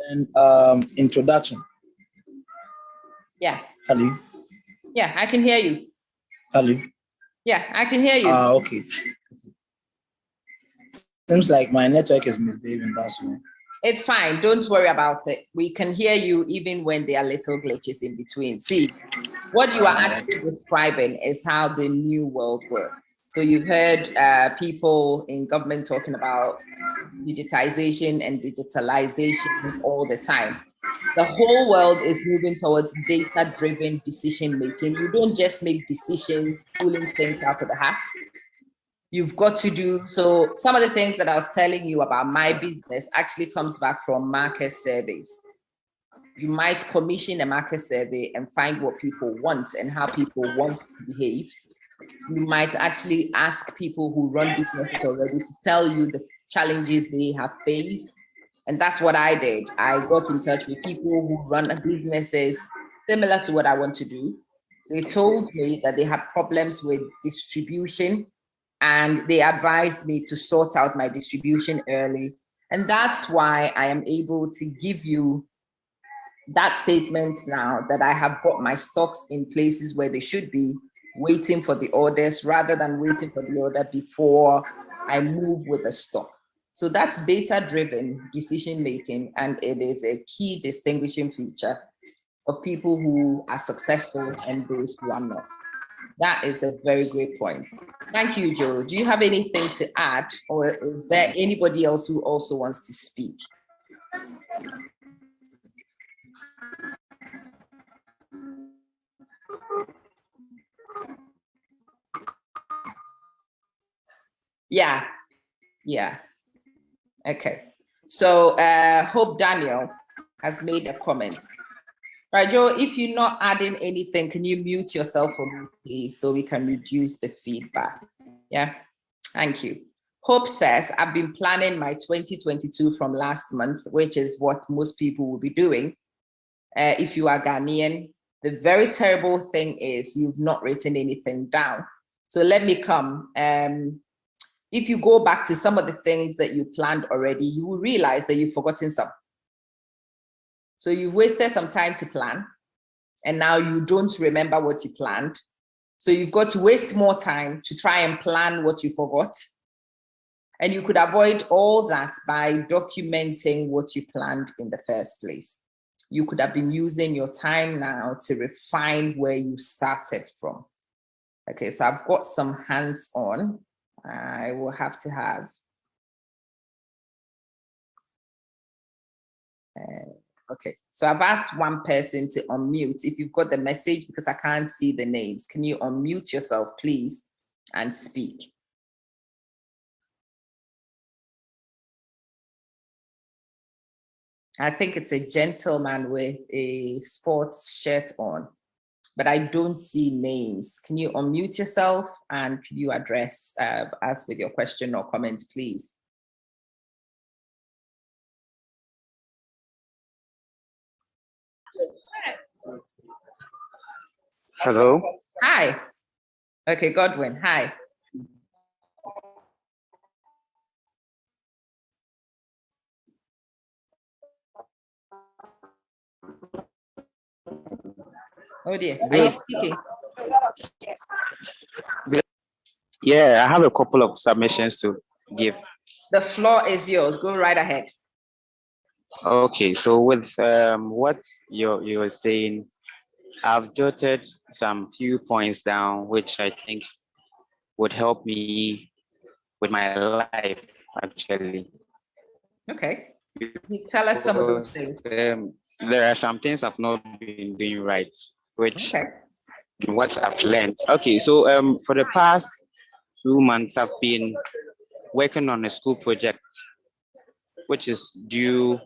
Speaker 4: and introduction.
Speaker 2: Yeah.
Speaker 4: Hello.
Speaker 2: Yeah, I can hear you.
Speaker 4: Hello.
Speaker 2: Yeah, I can hear you.
Speaker 4: Okay. Seems like my network is misbehaving, that's why.
Speaker 2: It's fine. Don't worry about it. We can hear you even when there are little glitches in between. See, what you are actually describing is how the new world works. So you've heard people in government talking about digitization and digitalization all the time. The whole world is moving towards data-driven decision-making. You don't just make decisions, pulling things out of the hat. You've got to do, so some of the things that I was telling you about my business actually comes back from market surveys. You might commission a market survey and find what people want and how people want to behave. You might actually ask people who run businesses already to tell you the challenges they have faced. And that's what I did. I got in touch with people who run businesses similar to what I want to do. They told me that they had problems with distribution, and they advised me to sort out my distribution early. And that's why I am able to give you that statement now, that I have got my stocks in places where they should be, waiting for the orders rather than waiting for the order before I move with the stock. So that's data-driven decision-making, and it is a key distinguishing feature of people who are successful and those who are not. That is a very great point. Thank you, Joe. Do you have anything to add, or is there anybody else who also wants to speak? Yeah. Okay. So Hope Daniel has made a comment. Right, Joe, if you're not adding anything, can you mute yourself for me, please, so we can reduce the feedback? Yeah, thank you. Hope says, I've been planning my 2022 from last month, which is what most people will be doing. If you are Ghanaian, the very terrible thing is you've not written anything down. So let me come. If you go back to some of the things that you planned already, you will realize that you've forgotten some. So you've wasted some time to plan, and now you don't remember what you planned. So you've got to waste more time to try and plan what you forgot. And you could avoid all that by documenting what you planned in the first place. You could have been using your time now to refine where you started from. Okay, so I've got some hands on. I will have to have. Okay, so I've asked one person to unmute. If you've got the message, because I can't see the names, can you unmute yourself, please, and speak? I think it's a gentleman with a sports shirt on, but I don't see names. Can you unmute yourself and can you address us with your question or comment, please?
Speaker 5: Hello.
Speaker 2: Hi. Okay, Godwin, hi. Oh dear, are you speaking?
Speaker 5: Yeah, I have a couple of submissions to give.
Speaker 2: The floor is yours. Go right ahead.
Speaker 5: Okay, so with what you were saying, I've jotted some few points down, which I think would help me with my life, actually.
Speaker 2: Okay. You tell us some of those things.
Speaker 5: There are some things I've not been doing right, which
Speaker 2: Okay.
Speaker 5: what I've learned. Okay, so for the past 2 months, I've been working on a school project, which is due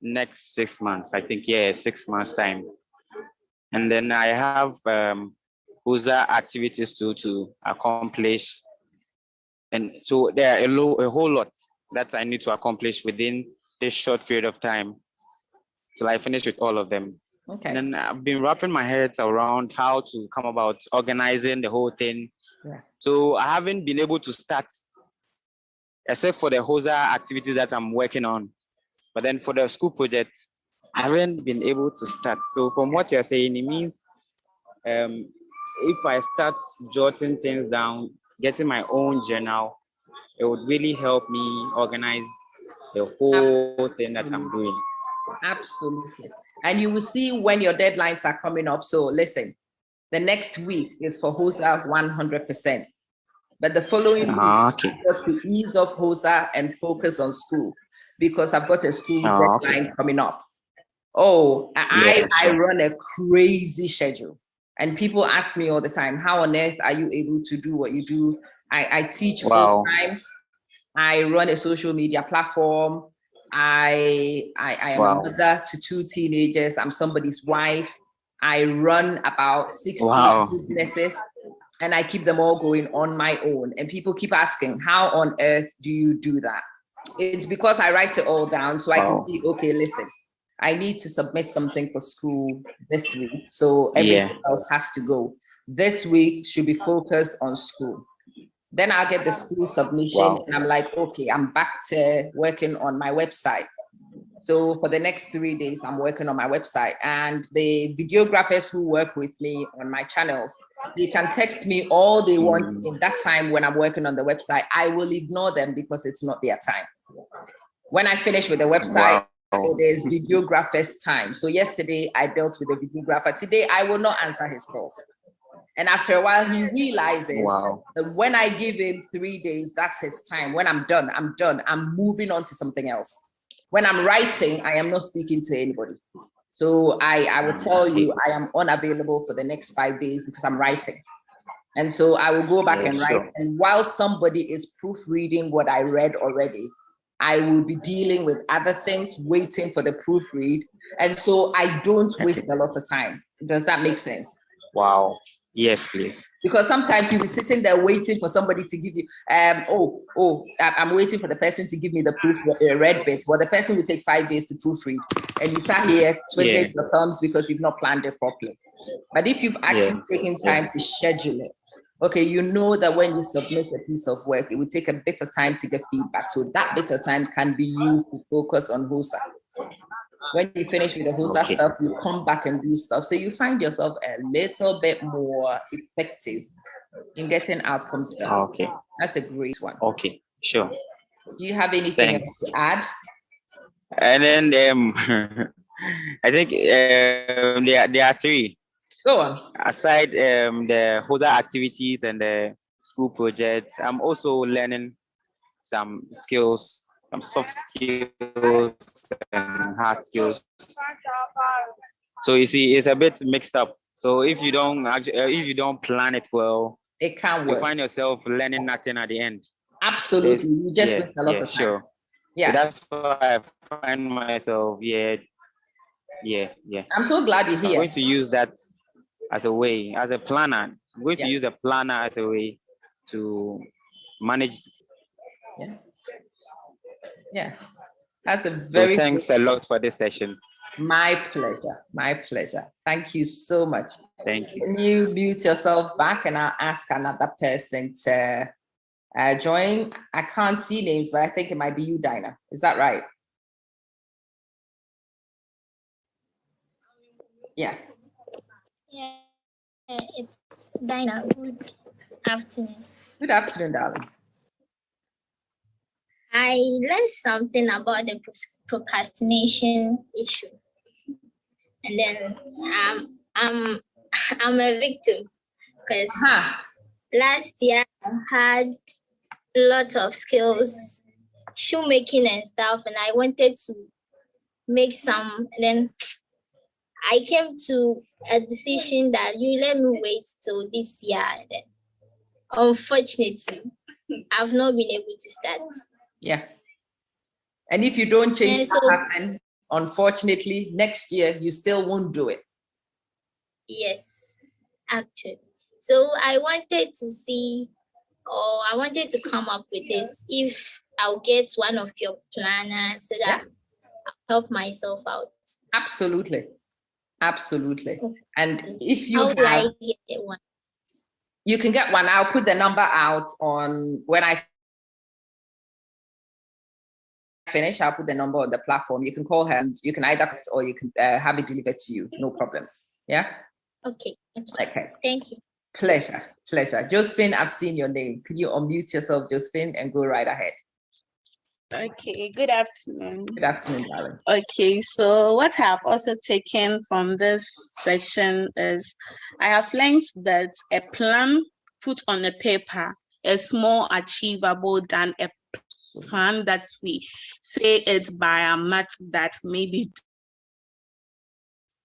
Speaker 5: next 6 months. I think, yeah, 6 months time. And then I have other activities to accomplish. And so there are a whole lot that I need to accomplish within this short period of time till I finish with all of them.
Speaker 2: Okay.
Speaker 5: And then I've been wrapping my head around how to come about organizing the whole thing.
Speaker 2: Yeah.
Speaker 5: So I haven't been able to start, except for the HOSA activities that I'm working on. But then for the school project, I haven't been able to start. So from what you're saying, it means if I start jotting things down, getting my own journal, it would really help me organize the whole thing that I'm doing.
Speaker 2: Absolutely. And you will see when your deadlines are coming up. So listen, the next week is for HOSA 100%. But the following week,
Speaker 5: Okay.
Speaker 2: I've got to ease off HOSA and focus on school because I've got a school deadline coming up. Oh, I run a crazy schedule. And people ask me all the time, how on earth are you able to do what you do? I teach full time. I run a social media platform. I am a mother to 2 teenagers. I'm somebody's wife. I run about 60 businesses and I keep them all going on my own. And people keep asking, how on earth do you do that? It's because I write it all down so I can see, okay, listen, I need to submit something for school this week. So everything else has to go. This week should be focused on school. Then I'll get the school submission and I'm like, okay, I'm back to working on my website. So for the next 3 days, I'm working on my website, and the videographers who work with me on my channels, they can text me all they want in that time when I'm working on the website. I will ignore them because it's not their time. When I finish with the website, it is videographers' time. So yesterday I dealt with the videographer. Today I will not answer his calls. And after a while, he realizes that when I give him 3 days, that's his time. When I'm done, I'm done. I'm moving on to something else. When I'm writing, I am not speaking to anybody. So I will tell you, I am unavailable for the next 5 days because I'm writing. And so I will go back and write. And while somebody is proofreading what I read already, I will be dealing with other things, waiting for the proofread. And so I don't waste a lot of time. Does that make sense?
Speaker 5: Wow. Yes, please.
Speaker 2: Because sometimes you'll be sitting there waiting for somebody to give you, I'm waiting for the person to give me the read bit. Well, the person will take 5 days to proofread. And you sat here twiddling your thumbs because you've not planned it properly. But if you've actually taken time to schedule it, okay, you know that when you submit a piece of work, it will take a bit of time to get feedback. So that bit of time can be used to focus on HOSA. When you finish with the HOSA stuff, you come back and do stuff. So you find yourself a little bit more effective in getting outcomes done.
Speaker 5: Okay.
Speaker 2: That's a great one.
Speaker 5: Okay, sure.
Speaker 2: Do you have anything else to add?
Speaker 5: And then I think there are 3.
Speaker 2: Go on.
Speaker 5: Aside the HOSA activities and the school projects, I'm also learning some skills, some soft skills and hard skills. So you see, it's a bit mixed up. So if you don't plan it well,
Speaker 2: it can't work.
Speaker 5: You find yourself learning nothing at the end.
Speaker 2: Absolutely, you just waste a lot of time.
Speaker 5: Sure.
Speaker 2: Yeah,
Speaker 5: so that's why I find myself.
Speaker 2: I'm so glad you're here.
Speaker 5: I'm going to use that as a way, as a planner. I'm going to use the planner as a way to manage it.
Speaker 2: Yeah. That's a very
Speaker 5: so thanks a lot for this session.
Speaker 2: My pleasure. My pleasure. Thank you so much.
Speaker 5: Thank you.
Speaker 2: Can you mute yourself back and I'll ask another person to join? I can't see names, but I think it might be you, Dinah. Is that right? Yeah.
Speaker 3: Yeah, it's Dinah. Good afternoon.
Speaker 2: Good afternoon, darling.
Speaker 3: I learned something about the procrastination issue, and then I'm I'm a victim because last year I had lots of skills, shoemaking and stuff, and I wanted to make some, and then I came to a decision that you let me wait till this year. And then, unfortunately, I've not been able to start.
Speaker 2: Yeah. And if you don't change
Speaker 3: And
Speaker 2: that
Speaker 3: so,
Speaker 2: pattern, unfortunately, next year you still won't do it.
Speaker 3: yes, actually. So I wanted to see, or I wanted to come up with this, if I'll get one of your planners so that I'll help myself out.
Speaker 2: Absolutely. Absolutely. And if you
Speaker 3: How do I
Speaker 2: have,
Speaker 3: get one?
Speaker 2: you can get one. I'll put the number out on when I finish. I'll put the number on the platform. You can call her and you can either or you can have it delivered to you. No problems. Yeah.
Speaker 3: Okay.
Speaker 2: Okay.
Speaker 3: Thank you.
Speaker 2: Pleasure. Josephine, I've seen your name. Can you unmute yourself, Josephine, and go right ahead?
Speaker 6: Okay, good afternoon.
Speaker 2: Good afternoon, darling.
Speaker 6: Okay, so what I have also taken from this section is I have learned that a plan put on a paper is more achievable than a plan that we say it's by a math that maybe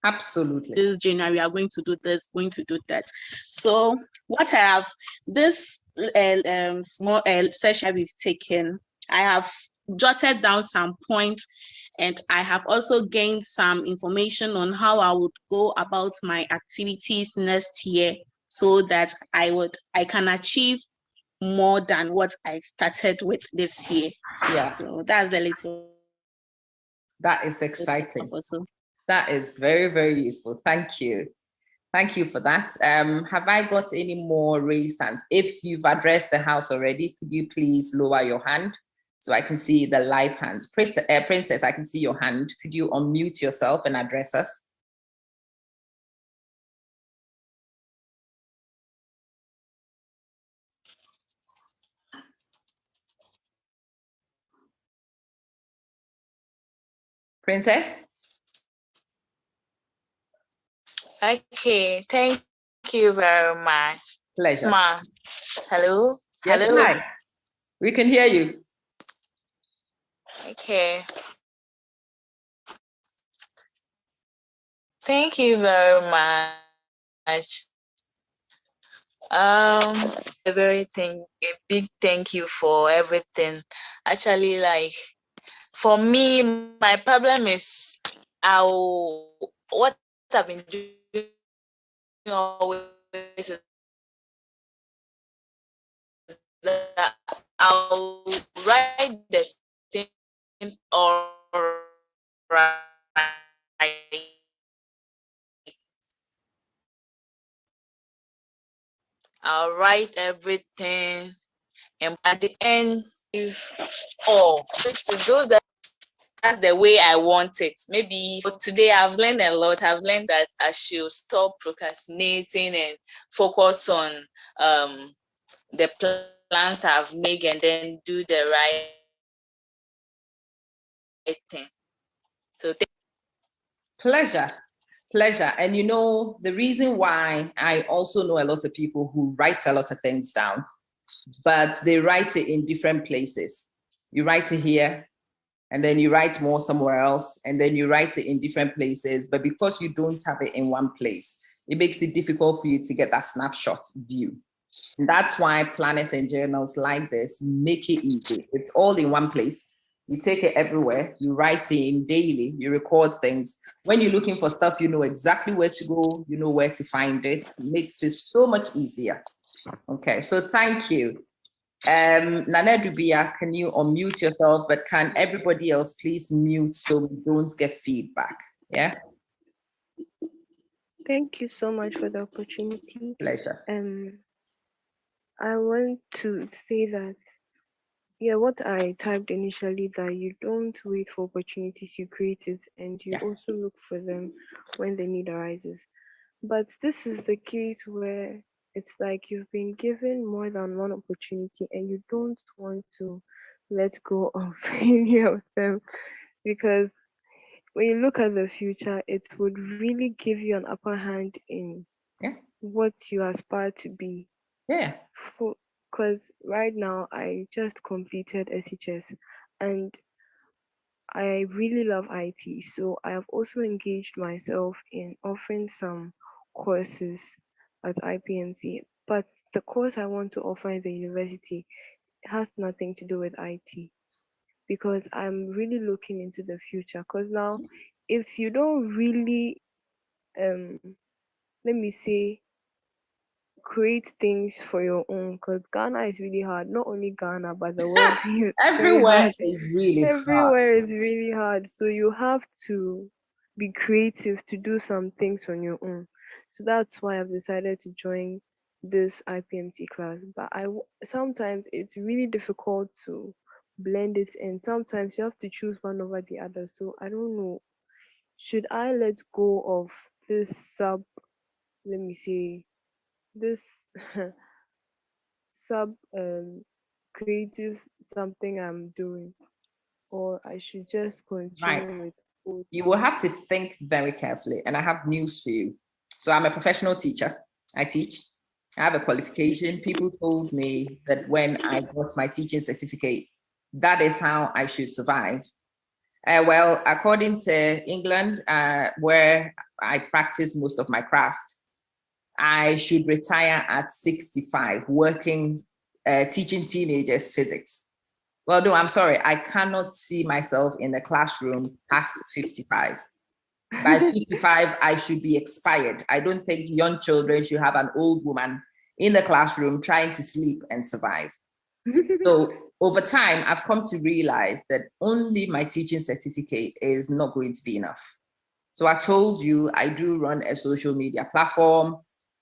Speaker 2: Absolutely.
Speaker 6: this January we are going to do this, going to do that. So what I have, this small session we've taken, I have jotted down some points, and I have also gained some information on how I would go about my activities next year so that I can achieve more than what I started with this year.
Speaker 2: Yeah.
Speaker 6: So that's the little.
Speaker 2: That is exciting.
Speaker 6: Also.
Speaker 2: That is very, very useful. Thank you. Thank you for that. Have I got any more raised hands? If you've addressed the house already, could you please lower your hand so I can see the live hands? Princess, I can see your hand. Could you unmute yourself and address us? Princess?
Speaker 7: Okay, thank you very much.
Speaker 2: Pleasure.
Speaker 7: Ma, hello?
Speaker 2: Yes,
Speaker 7: Hello?
Speaker 2: hi. We can hear you.
Speaker 7: Okay. Thank you very much. A big thank you for everything. Actually, like, for me, my problem is what I've been doing always is that I'll write the thing or write. I'll write everything, and at the end, that's the way I want it. Maybe for today I've learned a lot. I've learned that I should stop procrastinating and focus on the plans I've made and then do the right thing. So
Speaker 2: Pleasure. And you know, the reason why I also know a lot of people who write a lot of things down, but they write it in different places. You write it here, and then you write more somewhere else, and then you write it in different places. But because you don't have it in one place, it makes it difficult for you to get that snapshot view. And that's why planners and journals like this make it easy. It's all in one place. You take it everywhere, you write it in daily, you record things. When you're looking for stuff, you know exactly where to go, you know where to find it. It makes it so much easier. Okay, so thank you. Nana Dubia, can you unmute yourself? But can everybody else please mute so we don't get feedback? Yeah.
Speaker 8: Thank you so much for the opportunity.
Speaker 2: Pleasure.
Speaker 8: I want to say that Yeah, what I typed initially, that you don't wait for opportunities, you create it, and you also look for them when the need arises. But this is the case where it's like you've been given more than one opportunity and you don't want to let go of any of them, because when you look at the future, it would really give you an upper hand in what you aspire to be.
Speaker 2: Yeah.
Speaker 8: Because right now I just completed SHS and I really love IT. So I have also engaged myself in offering some courses at IPMC. But the course I want to offer in the university has nothing to do with IT, because I'm really looking into the future. Because now, if you don't really, let me say, create things for your own, because Ghana is really hard. Not only Ghana, but the world is very
Speaker 2: Everywhere
Speaker 8: hard.
Speaker 2: is really hard.
Speaker 8: Everywhere is really hard. So you have to be creative to do some things on your own. So that's why I've decided to join this IPMT class. But sometimes it's really difficult to blend it in. Sometimes you have to choose one over the other. So I don't know. Should I let go of this let me say, this sub creative something I'm doing, or I should just continue with both?
Speaker 2: You will have to think very carefully, and I have news for you. So I'm a professional teacher. I teach. I have a qualification. People told me that when I got my teaching certificate, that is how I should survive. Well, according to England, where I practice most of my craft, I should retire at 65, working, teaching teenagers physics. Well, no, I'm sorry. I cannot see myself in the classroom past 55. By 55, I should be expired. I don't think young children should have an old woman in the classroom trying to sleep and survive. So over time, I've come to realize that only my teaching certificate is not going to be enough. So I told you I do run a social media platform.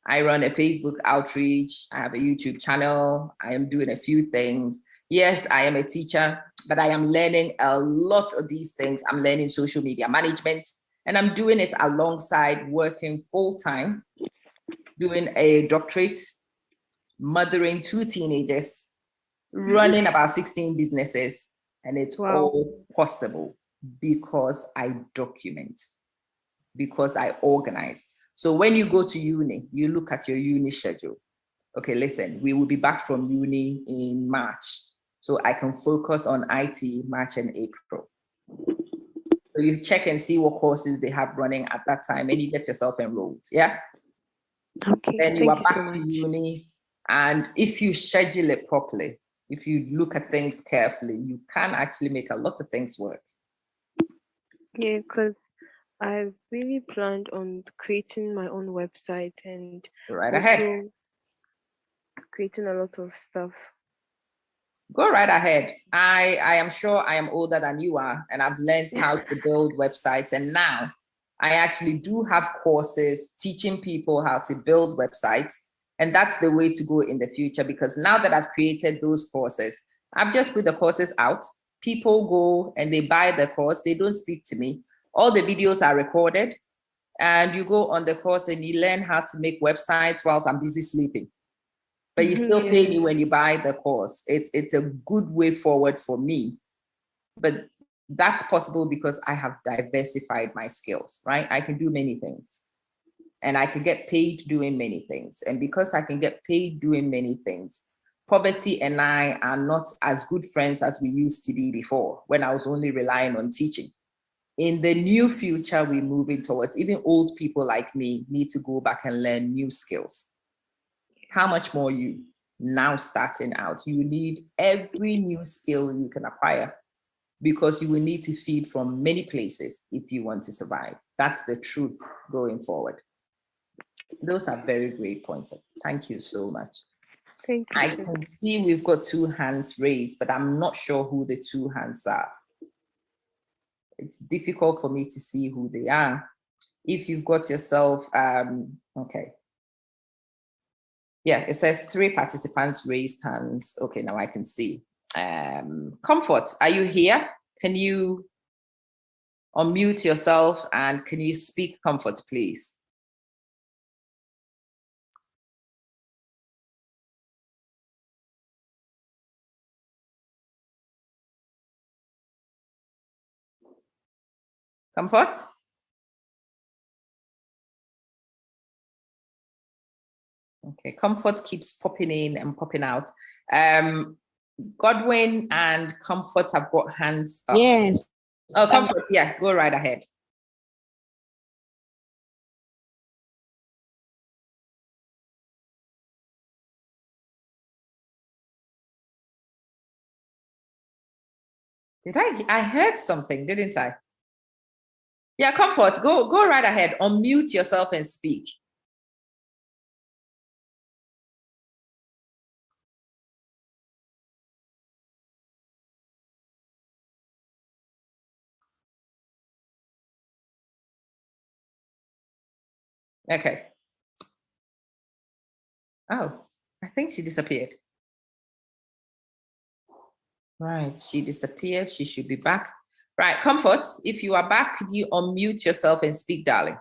Speaker 2: I run a Facebook outreach. I have a YouTube channel. I am doing a few things. Yes, I am a teacher, but I am learning a lot of these things. I'm learning social media management, and I'm doing it alongside working full-time, doing a doctorate, mothering 2 teenagers, running about 16 businesses, and it's all possible because I document, because I organize. So when you go to uni, you look at your uni schedule. Okay, listen, we will be back from uni in March. So I can focus on IT March and April. So you check and see what courses they have running at that time and you get yourself enrolled, yeah?
Speaker 8: Okay,
Speaker 2: then you are back to uni. And if you schedule it properly, if you look at things carefully, you can actually make a lot of things work.
Speaker 8: Yeah, because I've really planned on creating my own website and
Speaker 2: right ahead.
Speaker 8: Creating a lot of stuff.
Speaker 2: Go right ahead. I am sure I am older than you are, and I've learned how to build websites. And now I actually do have courses teaching people how to build websites. And that's the way to go in the future, because now that I've created those courses, I've just put the courses out. People go and they buy the course. They don't speak to me. All the videos are recorded, and you go on the course and you learn how to make websites whilst I'm busy sleeping. But you still pay me when you buy the course. It's a good way forward for me. But that's possible because I have diversified my skills, right? I can do many things. And I can get paid doing many things. And because I can get paid doing many things, poverty and I are not as good friends as we used to be before, when I was only relying on teaching. In the new future we're moving towards, even old people like me need to go back and learn new skills. How much more you now starting out? You need every new skill you can acquire, because you will need to feed from many places if you want to survive. That's the truth going forward. Those are very great points. Thank you so much.
Speaker 8: Thank you.
Speaker 2: I can see we've got 2 hands raised, but I'm not sure who the 2 hands are. It's difficult for me to see who they are. If you've got yourself, okay. Yeah, it says 3 participants raised hands. Okay, now I can see. Comfort, are you here? Can you unmute yourself and can you speak, Comfort, please? Comfort? Okay, Comfort keeps popping in and popping out. Godwin and Comfort have got hands up.
Speaker 9: Yes.
Speaker 2: Oh, Comfort, yeah, go right ahead. Did I heard something, didn't I? Yeah, Comfort, go right ahead. Unmute yourself and speak. Okay. Oh, I think she disappeared. Right, she disappeared. She should be back. Right, Comfort, if you are back, could you unmute yourself and speak, darling?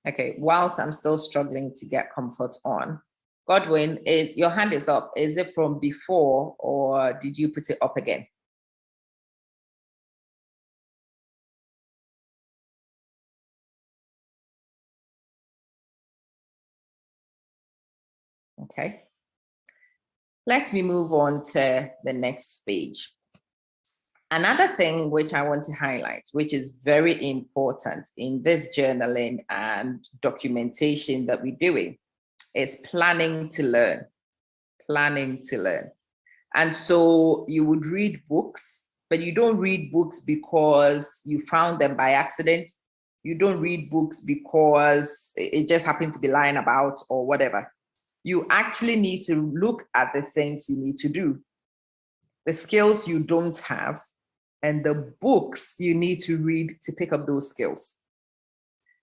Speaker 2: Okay, whilst I'm still struggling to get Comfort on, Godwin, your hand is up. Is it from before or did you put it up again? Okay. Let me move on to the next page. Another thing which I want to highlight, which is very important in this journaling and documentation that we're doing, is planning to learn. Planning to learn. And so you would read books, but you don't read books because you found them by accident. You don't read books because it just happened to be lying about or whatever. You actually need to look at the things you need to do, the skills you don't have, and the books you need to read to pick up those skills.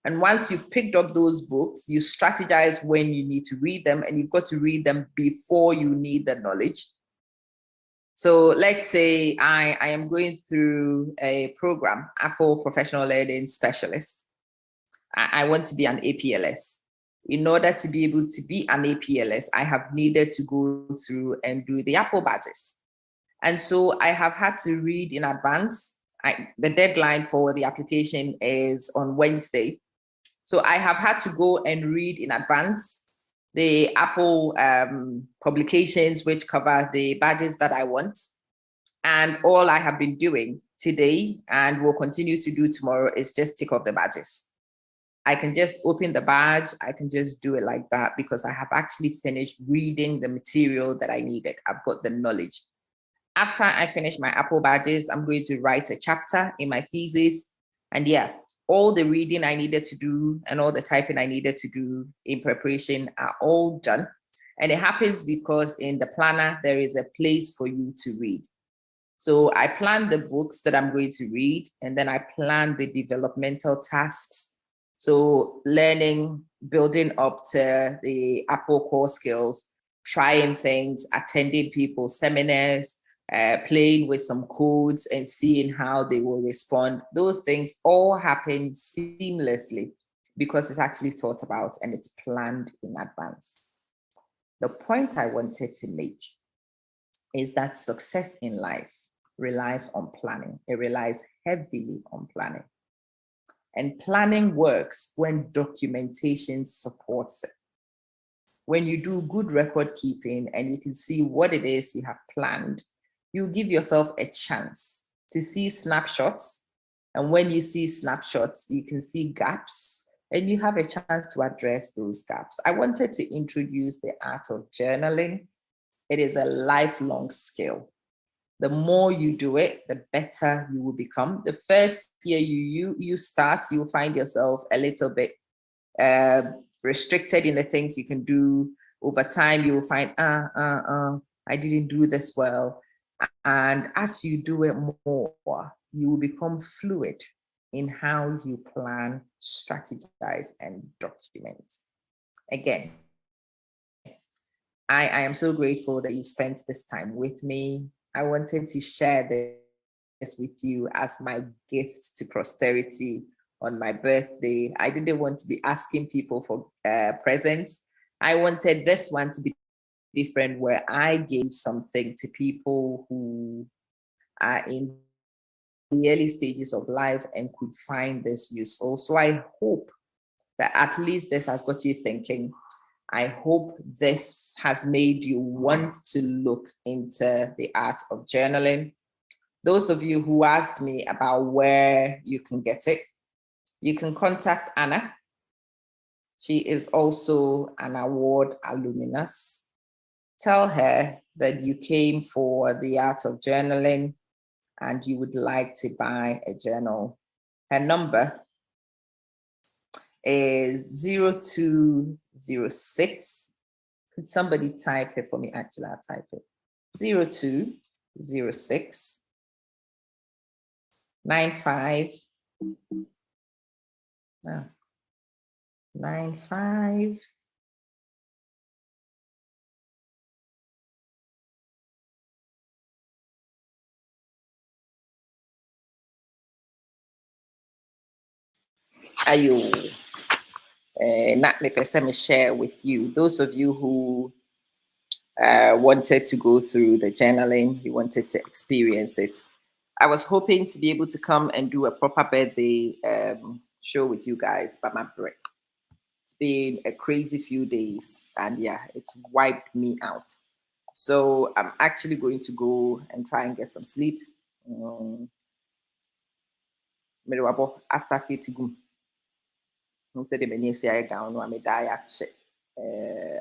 Speaker 2: And once you've picked up those books, you strategize when you need to read them, and you've got to read them before you need the knowledge. So let's say I am going through a program, Apple Professional Learning Specialist. I want to be an APLS. In order to be able to be an APLS, I have needed to go through and do the Apple badges. And so I have had to read in advance. The deadline for the application is on Wednesday. So I have had to go and read in advance the Apple publications which cover the badges that I want. And all I have been doing today and will continue to do tomorrow is just tick off the badges. I can just open the badge. I can just do it like that because I have actually finished reading the material that I needed. I've got the knowledge. After I finish my Apple badges, I'm going to write a chapter in my thesis. And yeah, all the reading I needed to do and all the typing I needed to do in preparation are all done. And it happens because in the planner, there is a place for you to read. So I plan the books that I'm going to read, and then I plan the developmental tasks. So learning, building up to the Apple core skills, trying things, attending people's seminars, playing with some codes and seeing how they will respond. Those things all happen seamlessly because it's actually thought about and it's planned in advance. The point I wanted to make is that success in life relies on planning. It relies heavily on planning. And planning works when documentation supports it. When you do good record keeping and you can see what it is you have planned, you give yourself a chance to see snapshots. And when you see snapshots, you can see gaps and you have a chance to address those gaps. I wanted to introduce the art of journaling. It is a lifelong skill. The more you do it, the better you will become. The first year you start, you'll find yourself a little bit restricted in the things you can do. Over time, you will find, I didn't do this well. And as you do it more, you will become fluid. in how you plan, strategize, and document. Again, I am so grateful that you spent this time with me. I wanted to share this with you as my gift to posterity on my birthday. I didn't want to be asking people for presents. I wanted this one to be different, where I gave something to people who are in the early stages of life and could find this useful. So I hope that at least this has got you thinking. I hope this has made you want to look into the art of journaling. Those of you who asked me about where you can get it, you can contact Anna. She is also an award alumnus. Tell her that you came for the art of journaling and you would like to buy a journal. Her number is 0206. Could somebody type it for me? Actually, I'll type it. 0206 95 95 Ayo. Not me person share with you. Those of you who wanted to go through the journaling, you wanted to experience it. I was hoping to be able to come and do a proper birthday show with you guys, but my break. It's been a crazy few days, and yeah, it's wiped me out. So I'm actually going to go and try and get some sleep. I started to go.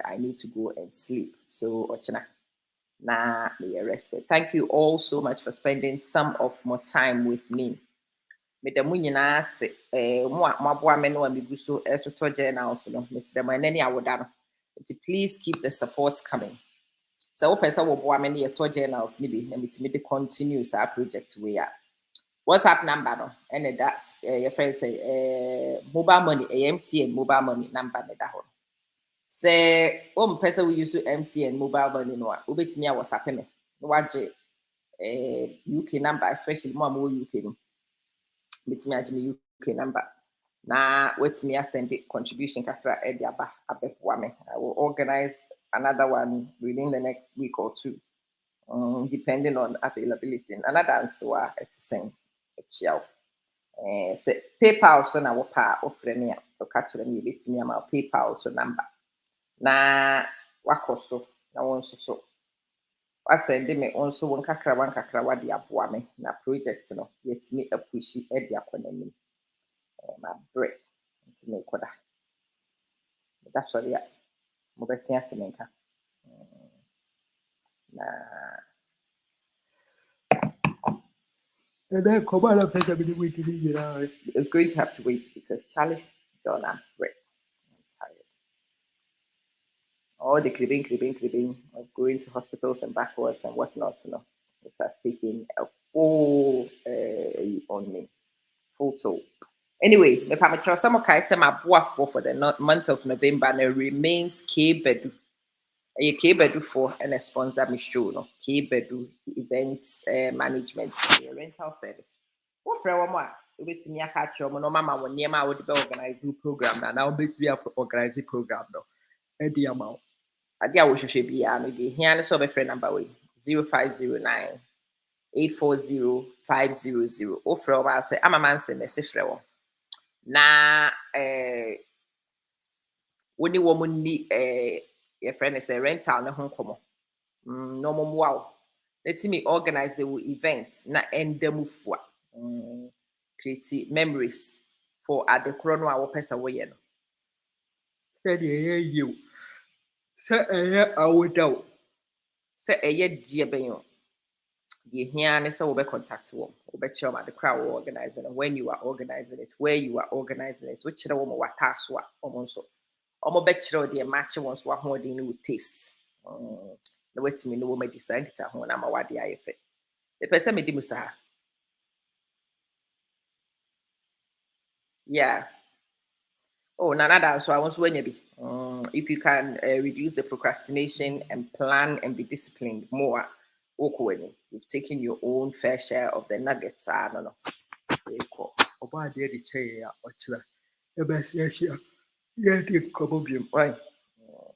Speaker 2: I need to go and sleep. So Ochina, nah, be arrested. Thank you all so much for spending some of more time with me. Please keep the support coming. So person will boa many journals nibi na me continue our project we are. WhatsApp number no and that's your friend say mobile money MTN mobile money number na da ho. Say person we use MTN mobile money no obetimi a WhatsApp me no waje UK number, especially more UK no. Betimi aje me UK number. Na wetimi a send the contribution kakra e dia ba abepwa me. I will organize another one within the next week or two. Depending on availability. Another answer it's the same. Say PayPal so na wopa ofre me to catch me betimi ama PayPal so number. Na wakoso na wonso so. Send me also one kakra wadi aboa me na project no yetimi apushi e dia konanim. My break to make what that's all. Yeah, Mobesia to make her. And then come on up and it's going to have to wait because Charlie don't have break. I'm tired. All the cribbing of going to hospitals and backwards and whatnot, you know, it has taken a full on me, full toll. Anyway, me pamacho some kai say my for the month of November and it remains K-Bedu. A K-Bedu for and a sponsor me show no K-Bedu events management rental service. What for one more? With me, I catch your no mama when near my would be organizing program and I'll be to be organizing program no. Eddie amount. I should be here and so my friend number 0509 840 500. Or from I say I'm a man say message. Na when you woman need your friend is a rental na home come no more wow. Let me organize the events na end them for create memories for at the chrono our person way no. Said you. Say I would out. Say dear ben you hear and so we contact you. We bet you the crowd will organize it and when you are organizing it, where you are organizing it, which the woman what task what almost so. Omo bet you the match ones what holding with taste. The way to me no woman decide to when I'm a wadi I say. The person me dimusa. Yeah. Oh, Nana, so I want to be. If you can reduce the procrastination and plan and be disciplined more, you've taken your own fair share of the nuggets. I don't know.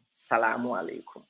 Speaker 2: Salamu alaikum.